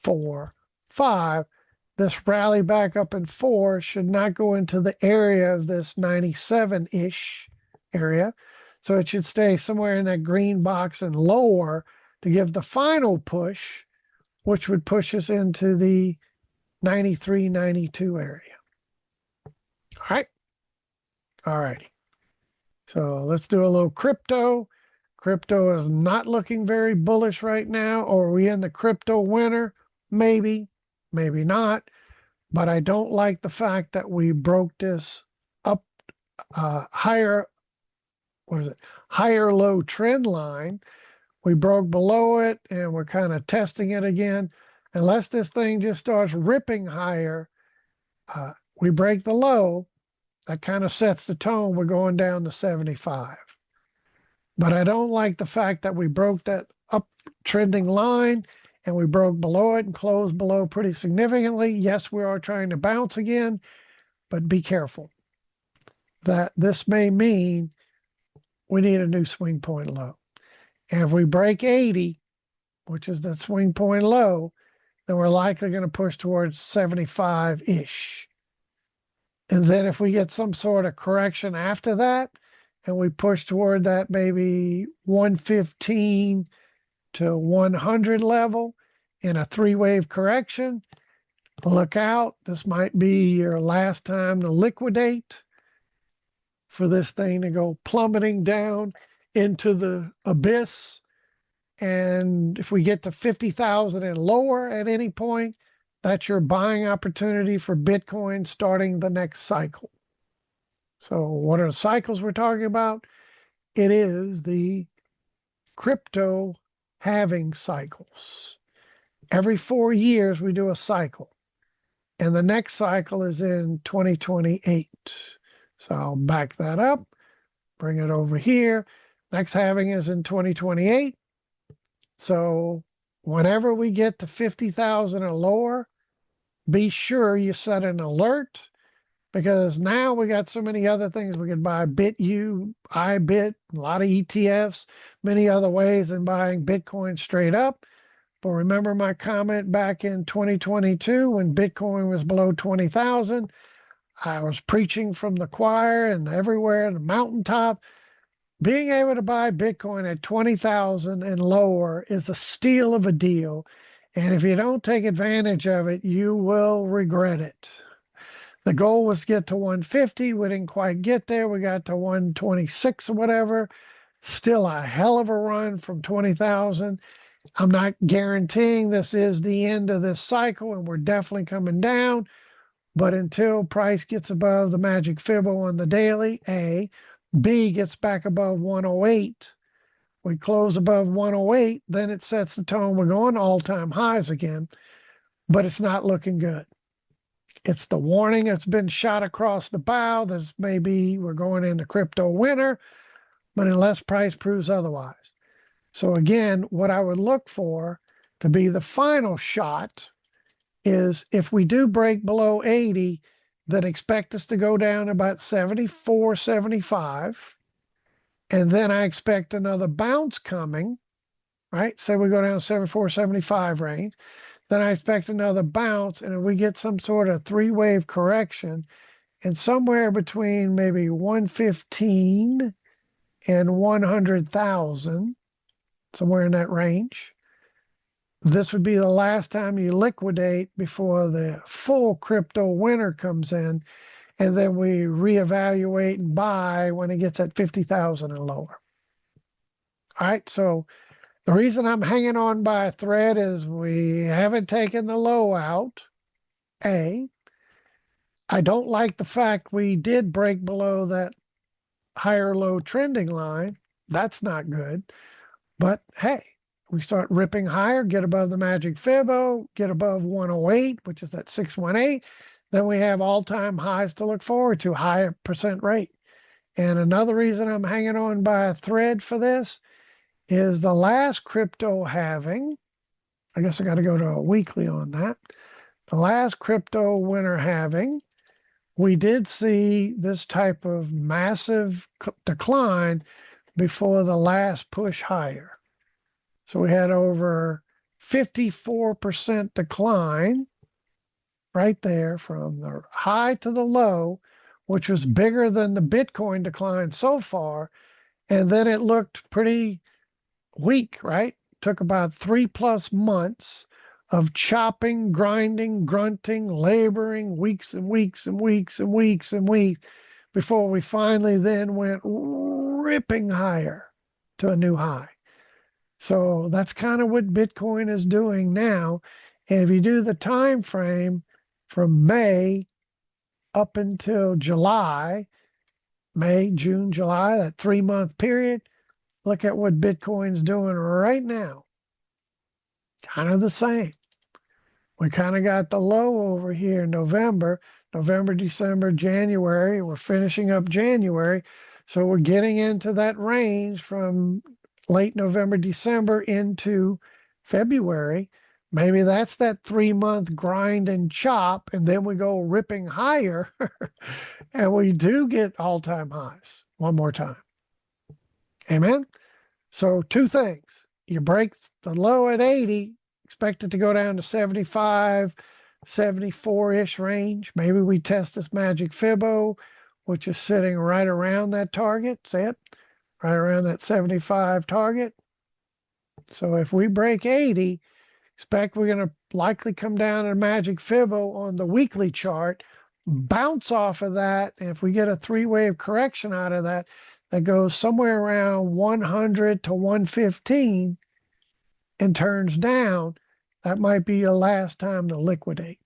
4, 5. This rally back up in 4 should not go into the area of this 97-ish area. So it should stay somewhere in that green box and lower to give the final push, which would push us into the 93, 92 area. All right. All righty. So let's do a little crypto. Crypto is not looking very bullish right now. Or are we in the crypto winter? Maybe, maybe not. But I don't like the fact that we broke this up higher, what is it? Higher low trend line. We broke below it and we're kind of testing it again. Unless this thing just starts ripping higher, we break the low. That kind of sets the tone. We're going down to 75. But I don't like the fact that we broke that uptrending line and we broke below it and closed below pretty significantly. Yes, we are trying to bounce again, but be careful. That this may mean we need a new swing point low. And if we break 80, which is the swing point low, then we're likely going to push towards 75-ish. And then if we get some sort of correction after that, and we push toward that maybe 115 to 100 level in a 3-wave correction, look out. This might be your last time to liquidate for this thing to go plummeting down into the abyss. And if we get to 50,000 and lower at any point, that's your buying opportunity for Bitcoin starting the next cycle. So what are the cycles we're talking about? It is the crypto halving cycles. Every 4 years we do a cycle. And the next cycle is in 2028. So I'll back that up, bring it over here. Next halving is in 2028. So whenever we get to 50,000 or lower, be sure you set an alert, because now we got so many other things. We can buy BitU, iBit, a lot of ETFs, many other ways than buying Bitcoin straight up. But remember my comment back in 2022 when Bitcoin was below 20,000, I was preaching from the choir and everywhere, the mountaintop. being able to buy Bitcoin at 20,000 and lower is a steal of a deal. And if you don't take advantage of it, you will regret it. The goal was to get to 150. We didn't quite get there. We got to 126 or whatever. Still a hell of a run from 20,000. I'm not guaranteeing this is the end of this cycle and we're definitely coming down. But until price gets above the Magic Fibo on the daily, A. B gets back above 108. We close above 108, then it sets the tone. We're going to all-time highs again, but it's not looking good. It's the warning that's been shot across the bow. This maybe we're going into crypto winter, but unless price proves otherwise. So again, what I would look for to be the final shot is if we do break below 80, then expect us to go down about 74, 75. And then I expect another bounce coming, right? Say we go down 74, 75 range. Then I expect another bounce. And if we get some sort of three-wave correction and somewhere between maybe 115 and 100,000, somewhere in that range, this would be the last time you liquidate before the full crypto winter comes in. And then we reevaluate and buy when it gets at 50,000 and lower. All right, so the reason I'm hanging on by a thread is we haven't taken the low out, A. I don't like the fact we did break below that higher low trending line. That's not good. But hey, we start ripping higher, get above the Magic Fibo, get above 108, which is that 618. Then we have all-time highs to look forward to, higher percent rate. And another reason I'm hanging on by a thread for this is the last crypto halving. I guess I got to go to a weekly on that. The last crypto winter halving, we did see this type of massive decline before the last push higher. So we had over 54% decline right there from the high to the low, which was bigger than the Bitcoin decline so far. And then it looked pretty weak, right? Took about 3+ months of chopping, grinding, grunting, laboring, weeks and weeks and weeks and weeks and weeks before we finally then went ripping higher to a new high. So that's kind of what Bitcoin is doing now. And if you do the time frame from May up until July, May, June, July, that 3-month period, look at what Bitcoin's doing right now. Kind of the same. We kind of got the low over here in November, December, January. We're finishing up January. So we're getting into that range from late November, December into February. Maybe that's that 3-month grind and chop, and then we go ripping higher, and we do get all-time highs one more time. Amen? So two things. You break the low at 80, expect it to go down to 75, 74-ish range. Maybe we test this Magic Fibo, which is sitting right around that target. See it? Right around that 75 target. So if we break 80, expect we're going to likely come down to Magic Fibo on the weekly chart, bounce off of that, and if we get a three-wave correction out of that, that goes somewhere around 100 to 115 and turns down, that might be your last time to liquidate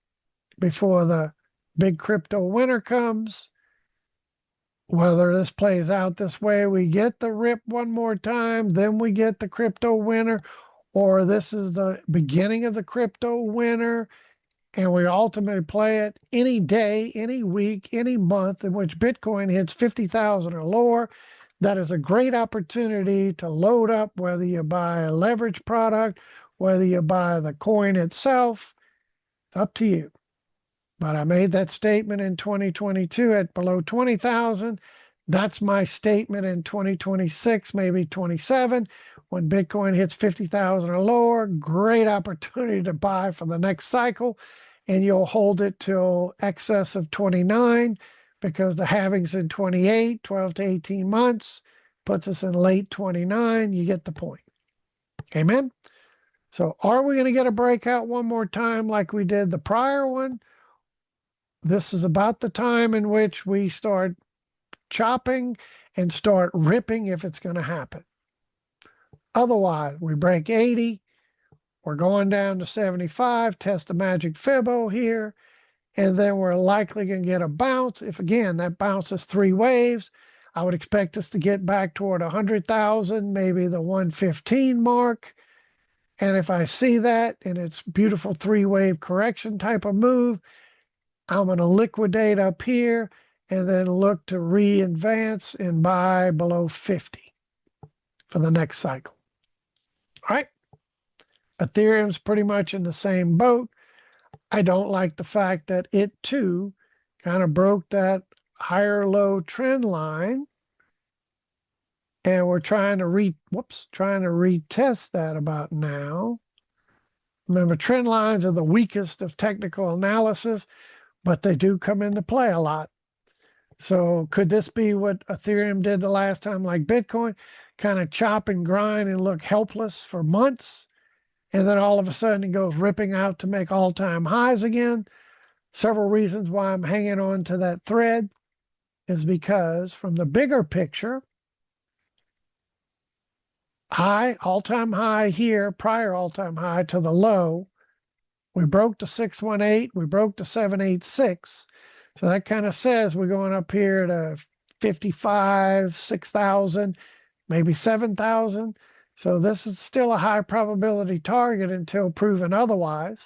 before the big crypto winter comes. Whether this plays out this way, we get the rip one more time, then we get the crypto winter, or this is the beginning of the crypto winter, and we ultimately play it any day, any week, any month in which Bitcoin hits 50,000 or lower. That is a great opportunity to load up, whether you buy a leverage product, whether you buy the coin itself, up to you. But I made that statement in 2022 at below 20,000. That's my statement in 2026, maybe 27. When Bitcoin hits 50,000 or lower, great opportunity to buy for the next cycle. And you'll hold it till excess of 29 because the halving's in 28, 12 to 18 months. puts us in late 29. You get the point. Amen. So are we going to get a breakout one more time like we did the prior one? This is about the time in which we start chopping and start ripping if it's going to happen. Otherwise, we break 80, we're going down to 75, test the Magic Fibo here, and then we're likely going to get a bounce. If, again, that bounce is 3 waves, I would expect us to get back toward 100,000, maybe the 115 mark. And if I see that and it's beautiful 3-wave correction type of move, I'm going to liquidate up here and then look to re-advance and buy below 50 for the next cycle. All right. Ethereum's pretty much in the same boat. I don't like the fact that it too kind of broke that higher low trend line. And we're trying to retest that about now. Remember, trend lines are the weakest of technical analysis, but they do come into play a lot. So could this be what Ethereum did the last time, like Bitcoin? Kind of chop and grind and look helpless for months. And then all of a sudden it goes ripping out to make all-time highs again. Several reasons why I'm hanging on to that thread is because from the bigger picture, high, all-time high here, prior all-time high to the low, we broke the 618, we broke the 786. So that kind of says we're going up here to 55, 6,000, maybe 7,000. So this is still a high probability target until proven otherwise.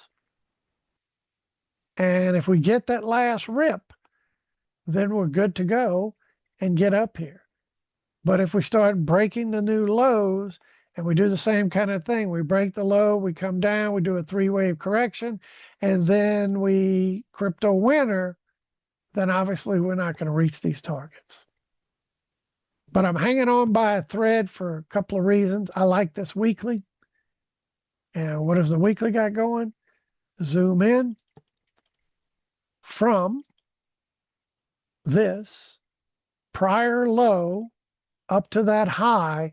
And if we get that last rip, then we're good to go and get up here. But if we start breaking the new lows and we do the same kind of thing, we break the low, we come down, we do a 3-wave correction, and then we crypto winter, then obviously we're not going to reach these targets. But I'm hanging on by a thread for a couple of reasons. I like this weekly. And what does the weekly got going? Zoom in from this prior low up to that high.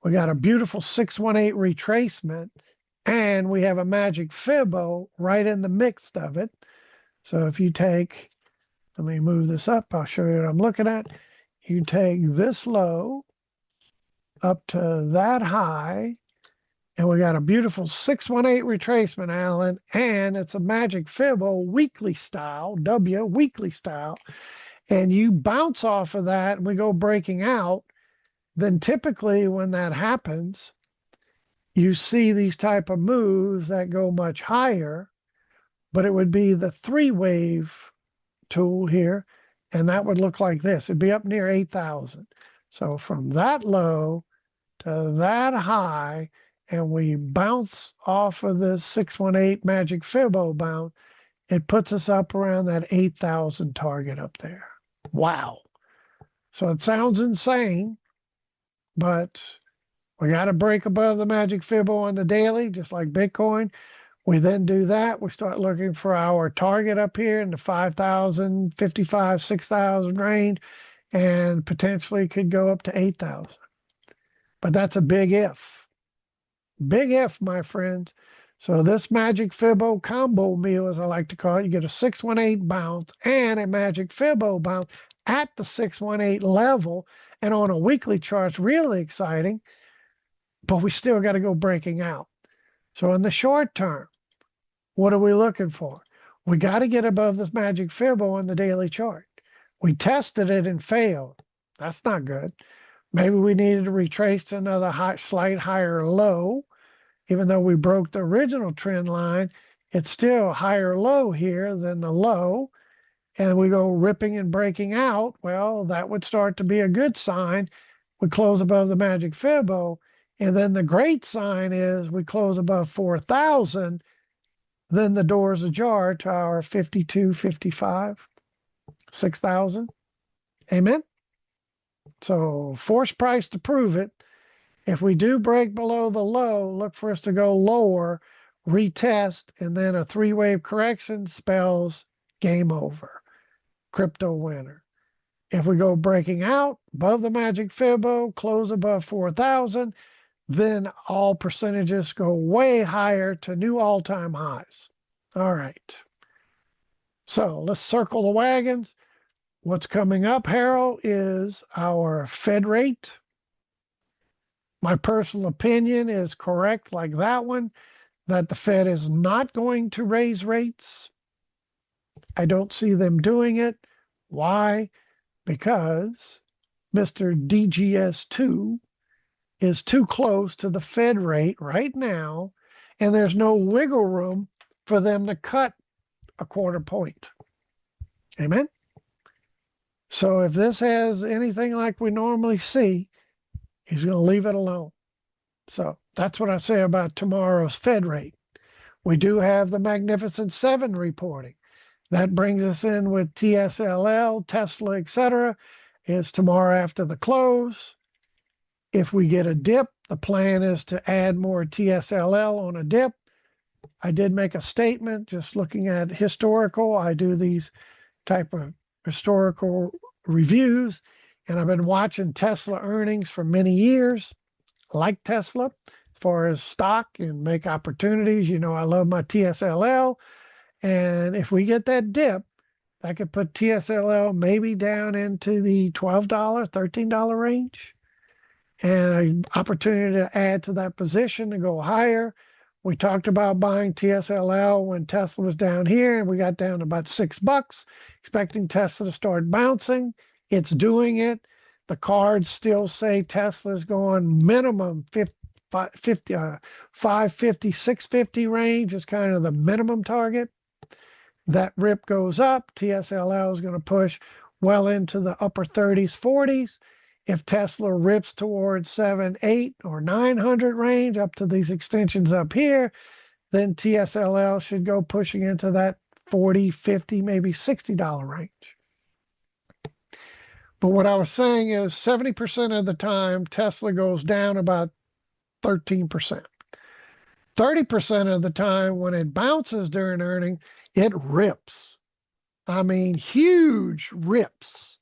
We got a beautiful 618 retracement, and we have a Magic Fibo right in the mix of it. So if you take, let me move this up, I'll show you what I'm looking at. You take this low up to that high, and we got a beautiful 618 retracement, Alan, and it's a Magic Fibo weekly style, weekly style, and you bounce off of that and we go breaking out, then typically when that happens, you see these type of moves that go much higher, but it would be the 3-wave tool here, and that would look like this. It'd be up near 8,000. So from that low to that high, and we bounce off of this 618 Magic Fibo bounce, it puts us up around that 8,000 target up there. Wow. So it sounds insane, but we got to break above the Magic Fibo on the daily, just like Bitcoin. We then do that. We start looking for our target up here in the 5,000, 55, 6,000 range, and potentially could go up to 8,000. But that's a big if. Big if, my friends. So this Magic Fibo combo meal, as I like to call it, you get a 618 bounce and a Magic Fibo bounce at the 618 level. And on a weekly chart, it's really exciting. But we still got to go breaking out. So in the short term, what are we looking for? We got to get above this Magic Fibo on the daily chart. We tested it and failed. That's not good. Maybe we needed to retrace to another slight higher low. Even though we broke the original trend line, it's still higher low here than the low. And we go ripping and breaking out. Well, that would start to be a good sign. We close above the Magic Fibo. And then the great sign is we close above 4,000. Then the door's ajar to our 52, 55, 6,000. Amen. So force price to prove it. If we do break below the low, look for us to go lower, retest, and then a 3-wave correction spells game over. Crypto winner. If we go breaking out above the Magic Fibo, close above 4,000, then all percentages go way higher to new all-time highs. All right. So let's circle the wagons. What's coming up, Harold, is our Fed rate. My personal opinion is correct, like that one, that the Fed is not going to raise rates. I don't see them doing it. Why? Because Mr. DGS2 is too close to the Fed rate right now, and there's no wiggle room for them to cut a quarter point. Amen? So if this has anything like we normally see, he's going to leave it alone. So that's what I say about tomorrow's Fed rate. We do have the Magnificent Seven reporting. That brings us in with TSLL, Tesla, etc. It's tomorrow after the close. If we get a dip, the plan is to add more TSLL on a dip. I did make a statement just looking at historical. I do these type of historical reviews, and I've been watching Tesla earnings for many years. Like Tesla, as far as stock and make opportunities. You know, I love my TSLL. And if we get that dip, I could put TSLL maybe down into the $12, $13 range. And an opportunity to add to that position to go higher. We talked about buying TSLL when Tesla was down here, and we got down to about $6, expecting Tesla to start bouncing. It's doing it. The cards still say Tesla's going minimum 550, 650 range is kind of the minimum target. That rip goes up. TSLL is going to push well into the upper 30s, 40s. If Tesla rips towards 7, 8, or 900 range up to these extensions up here, then TSLL should go pushing into that 40, 50, maybe $60 range. But what I was saying is 70% of the time, Tesla goes down about 13%. 30% of the time, when it bounces during earning, it rips. I mean, huge rips.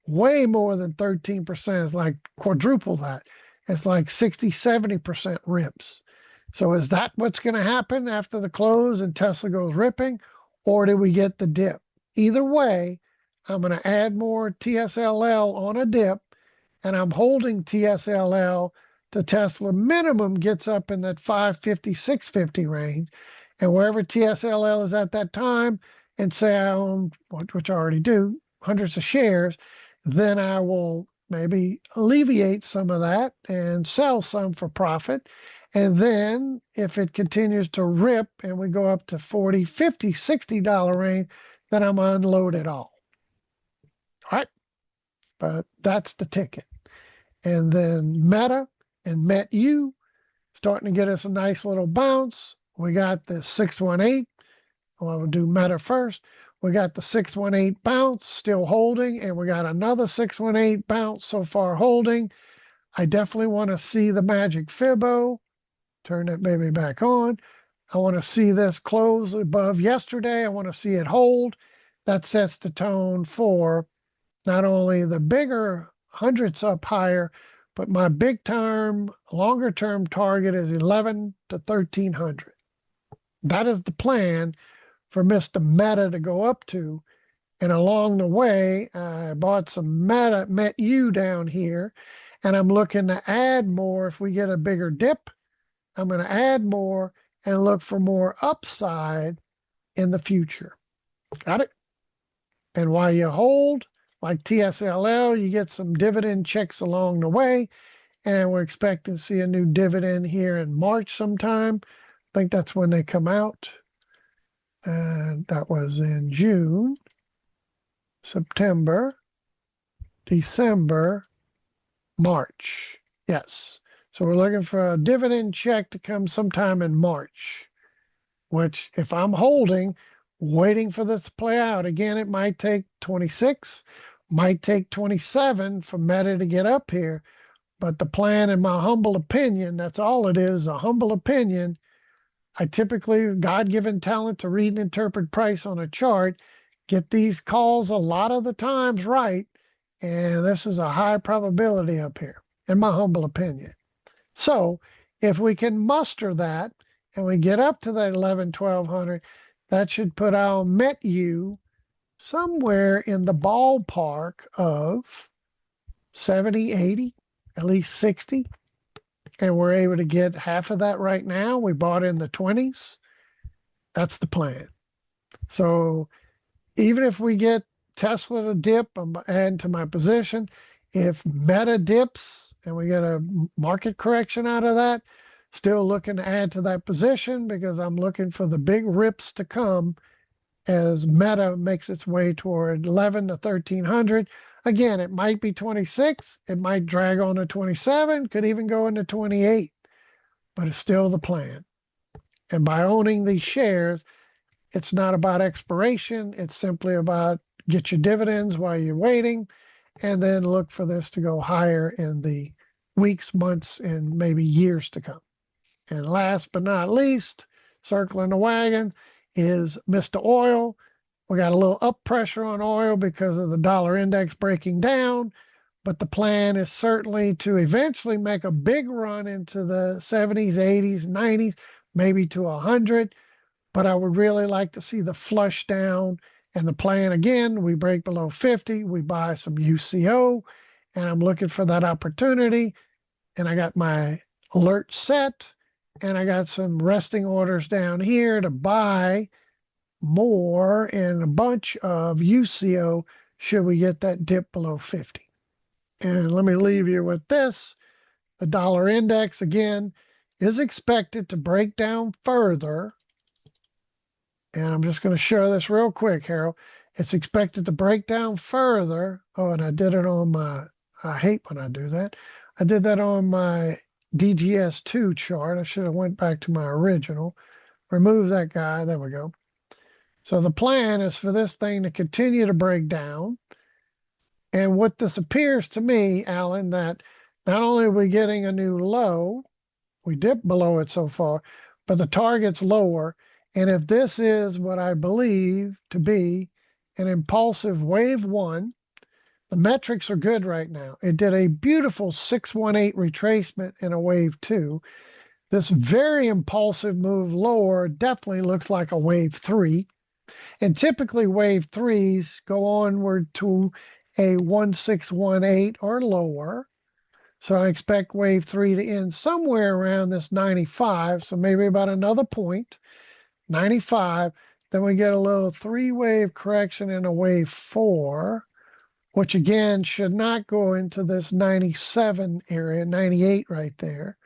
Way more than 13%. It's like quadruple that. It's like 60, 70% rips. So is that what's going to happen after the close and Tesla goes ripping? Or do we get the dip? Either way, I'm going to add more TSLL on a dip, and I'm holding TSLL to Tesla minimum gets up in that 550, 650 range. And wherever TSLL is at that time, and say I own, which I already do, hundreds of shares, then I will maybe alleviate some of that and sell some for profit. And then if it continues to rip and we go up to 40, 50, $60 range, then I'm going to unload it all. All right. But that's the ticket. And then Meta and METU starting to get us a nice little bounce. We got the 618. Well, we'll do Meta first. We got the 618 bounce still holding, and we got another 618 bounce so far holding. I definitely want to see the Magic Fibo. Turn that baby back on. I want to see this close above yesterday. I want to see it hold. That sets the tone for not only the bigger hundreds up higher, but my big term, longer term target is 11 to 1300. That is the plan for Mr. Meta to go up to. And along the way, I bought some METU down here, and I'm looking to add more. If we get a bigger dip, I'm going to add more and look for more upside in the future. Got it? And while you hold, like TSLL, you get some dividend checks along the way. And we're expecting to see a new dividend here in March sometime. I think that's when they come out. And that was in June, September, December, March. Yes. So we're looking for a dividend check to come sometime in March, which if I'm holding, waiting for this to play out, again, it might take 26, might take 27 for Meta to get up here. But the plan, in my humble opinion, that's all it is, a humble opinion. I typically, God-given talent to read and interpret price on a chart, get these calls a lot of the times right, And this is a high probability up here, in my humble opinion. So if we can muster that and we get up to that 1200, that should put our METU somewhere in the ballpark of 70, 80, at least 60. And we're able to get half of that right now. We bought in the 20s. That's the plan. So even if we get Tesla to dip, I'm adding to my position. If Meta dips and we get a market correction out of that, still looking to add to that position because I'm looking for the big rips to come as Meta makes its way toward 11 to 1300. Again, it might be 26, it might drag on to 27, could even go into 28, but it's still the plan. And by owning these shares, it's not about expiration, it's simply about get your dividends while you're waiting, and then look for this to go higher in the weeks, months, and maybe years to come. And last but not least, circling the wagon is Mr. Oil. We got a little up pressure on oil because of the dollar index breaking down, but the plan is certainly to eventually make a big run into the 70s, 80s, 90s, maybe to 100. But I would really like to see the flush down. And the plan again, we break below 50, we buy some UCO, and I'm looking for that opportunity. And I got my alert set, and I got some resting orders down here to buy more and a bunch of UCO should we get that dip below 50. And let me leave you with this. The dollar index, again, is expected to break down further. And I'm just going to show this real quick, Harold. It's expected to break down further. Oh, and I did it on my, I hate when I do that. I did that on my DGS2 chart. I should have went back to my original. Remove that guy. There we go. So the plan is for this thing to continue to break down. And what this appears to me, Alan, that not only are we getting a new low, we dipped below it so far, but the target's lower. And if this is what I believe to be an impulsive wave one, the metrics are good right now. It did a beautiful 618 retracement in a wave two. This very impulsive move lower definitely looks like a wave three. And typically wave threes go onward to a 1618 or lower. So I expect wave three to end somewhere around this 95. So maybe about another point, 95. Then we get a little three-wave correction in a wave four, which again should not go into this 97 area, 98 right there,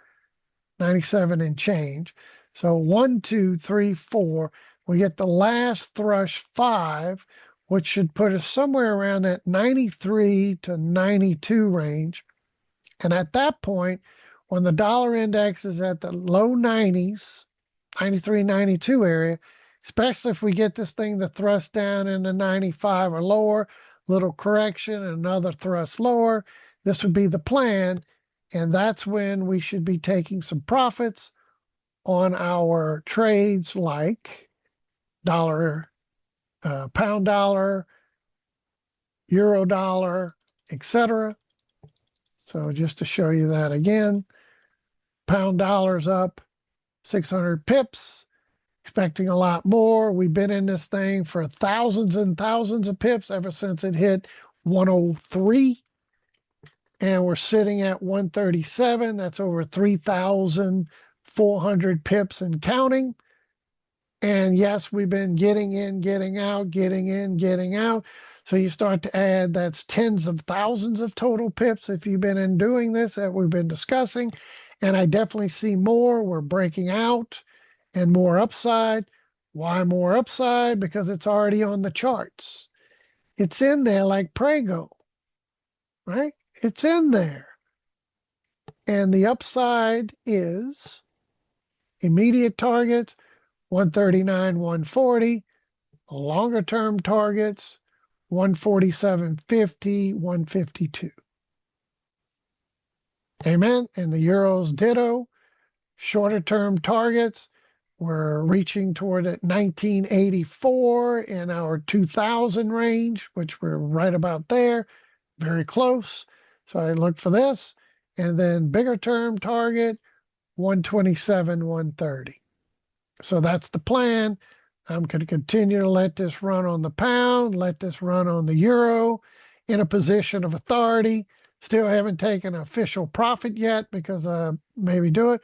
97 and change. So 1, 2, 3, 4. We get the last thrush 5, which should put us somewhere around that 93 to 92 range. And at that point, when the dollar index is at the low 90s, 93, 92 area, especially if we get this thing to thrust down into 95 or lower, little correction, another thrust lower, this would be the plan. And that's when we should be taking some profits on our trades like dollar, pound dollar, euro dollar, etc. So just to show you that again, pound dollar's up 600 pips, expecting a lot more. We've been in this thing for thousands and thousands of pips ever since it hit 103. And we're sitting at 137. That's over 3,400 pips and counting. And yes, we've been getting in, getting out, getting in, getting out. So you start to add, that's tens of thousands of total pips if you've been in doing this that we've been discussing. And I definitely see more. We're breaking out and more upside. Why more upside? Because it's already on the charts. It's in there like Prego, right? It's in there. And the upside is immediate targets, 139, 140, longer term targets, 147.50, 152. Amen. And the euros ditto, shorter term targets, we're reaching toward at 1984 in our 2000 range, which we're right about there. very close. So I look for this, and then bigger term target, 127, 130. So that's the plan. I'm going to continue to let this run on the pound, let this run on the euro in a position of authority. Still haven't taken official profit yet because maybe do it.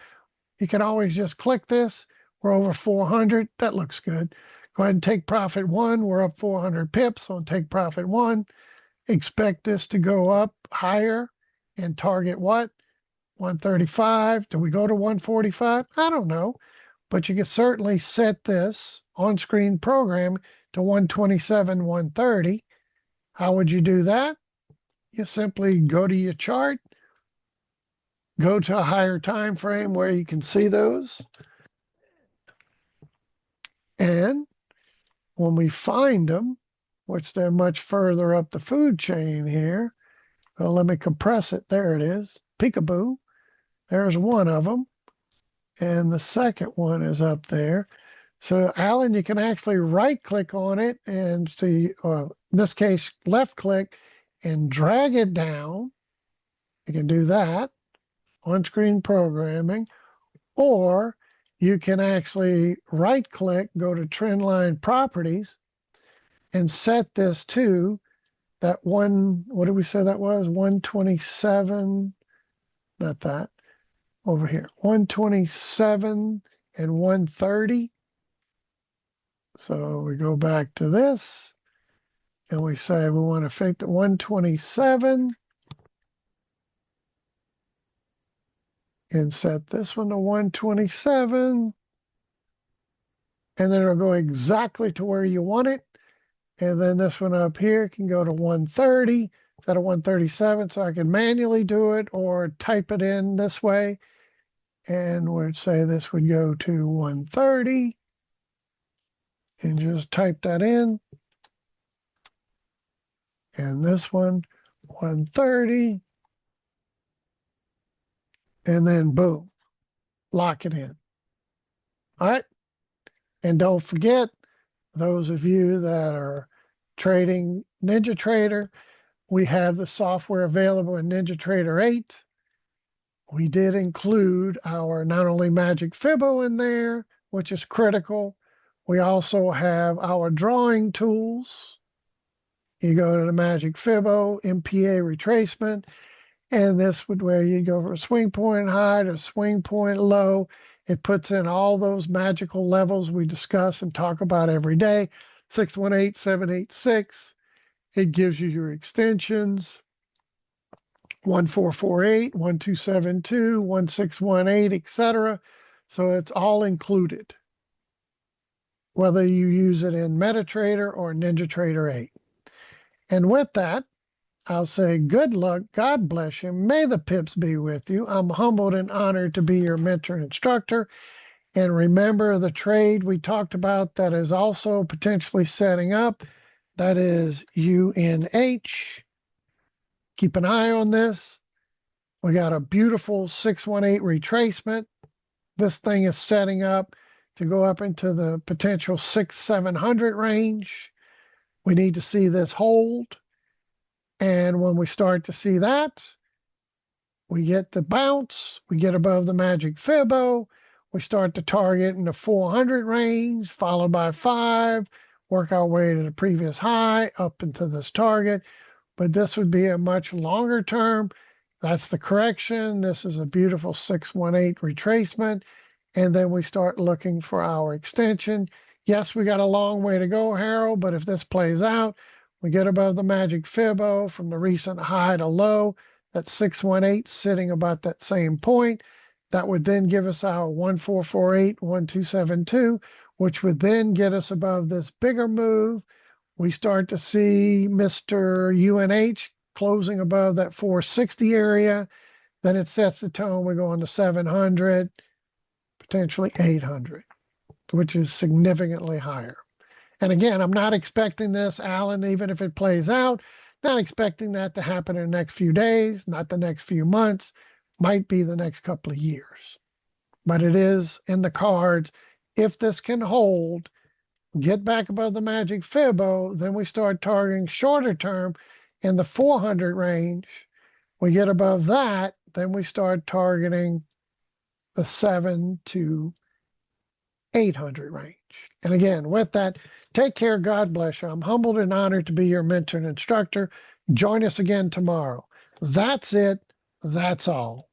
You can always just click this. We're over 400. That looks good. Go ahead and take profit one. We're up 400 pips on take profit one. Expect this to go up higher and target what? 135. Do we go to 145? I don't know. But you can certainly set this on-screen program to 127, 130. How would you do that? You simply go to your chart, go to a higher time frame where you can see those. And when we find them, which they're much further up the food chain here, well, let me compress it. There it is. Peekaboo. There's one of them. And the second one is up there. So, Alan, you can actually right-click on it and see, in this case, left-click and drag it down. You can do that, on-screen programming, or you can actually right-click, go to Trendline Properties, and set this to that one, what did we say that was? 127, not that, over here, 127 and 130. So we go back to this and we say we want to fix it 127 and set this one to 127. And then it'll go exactly to where you want it. And then this one up here can go to 130 instead of 137. So I can manually do it or type it in this way. And we'd say this would go to 130. And just type that in. And this one, 130. And then boom, lock it in. All right. And don't forget, those of you that are trading NinjaTrader, we have the software available in NinjaTrader 8. We did include our not only Magic Fibo in there, which is critical. We also have our drawing tools. You go to the Magic Fibo, MPA retracement, and this would where you go for a swing point high to swing point low. It puts in all those magical levels we discuss and talk about every day. 618, 786. It gives you your extensions. 1448, 1272, 1618, etc. So it's all included, whether you use it in MetaTrader or NinjaTrader 8. And with that, I'll say good luck, God bless you, may the pips be with you. I'm humbled and honored to be your mentor and instructor. And remember the trade we talked about that is also potentially setting up. That is UNH. Keep an eye on this. We got a beautiful 618 retracement. This thing is setting up to go up into the potential 600-700 range. We need to see this hold. And when we start to see that, we get the bounce, we get above the Magic Fibo, we start to target in the 400 range, followed by 5, work our way to the previous high, up into this target. But this would be a much longer term. That's the correction. This is a beautiful 618 retracement. And then we start looking for our extension. Yes, we got a long way to go, Harold, but if this plays out, we get above the Magic Fibo from the recent high to low. That's 618 sitting about that same point. That would then give us our 1448, 1272, which would then get us above this bigger move. We start to see Mr. UNH closing above that 460 area. Then it sets the tone. We go on to 700, potentially 800, which is significantly higher. And again, I'm not expecting this, Alan, even if it plays out, not expecting that to happen in the next few days, not the next few months, might be the next couple of years. But it is in the cards. If this can hold, get back above the Magic Fibo, then we start targeting shorter term in the 400 range. We get above that, then we start targeting the 7 to 800 range. And again, with that, take care. God bless you. I'm humbled and honored to be your mentor and instructor. Join us again tomorrow. That's it. That's all.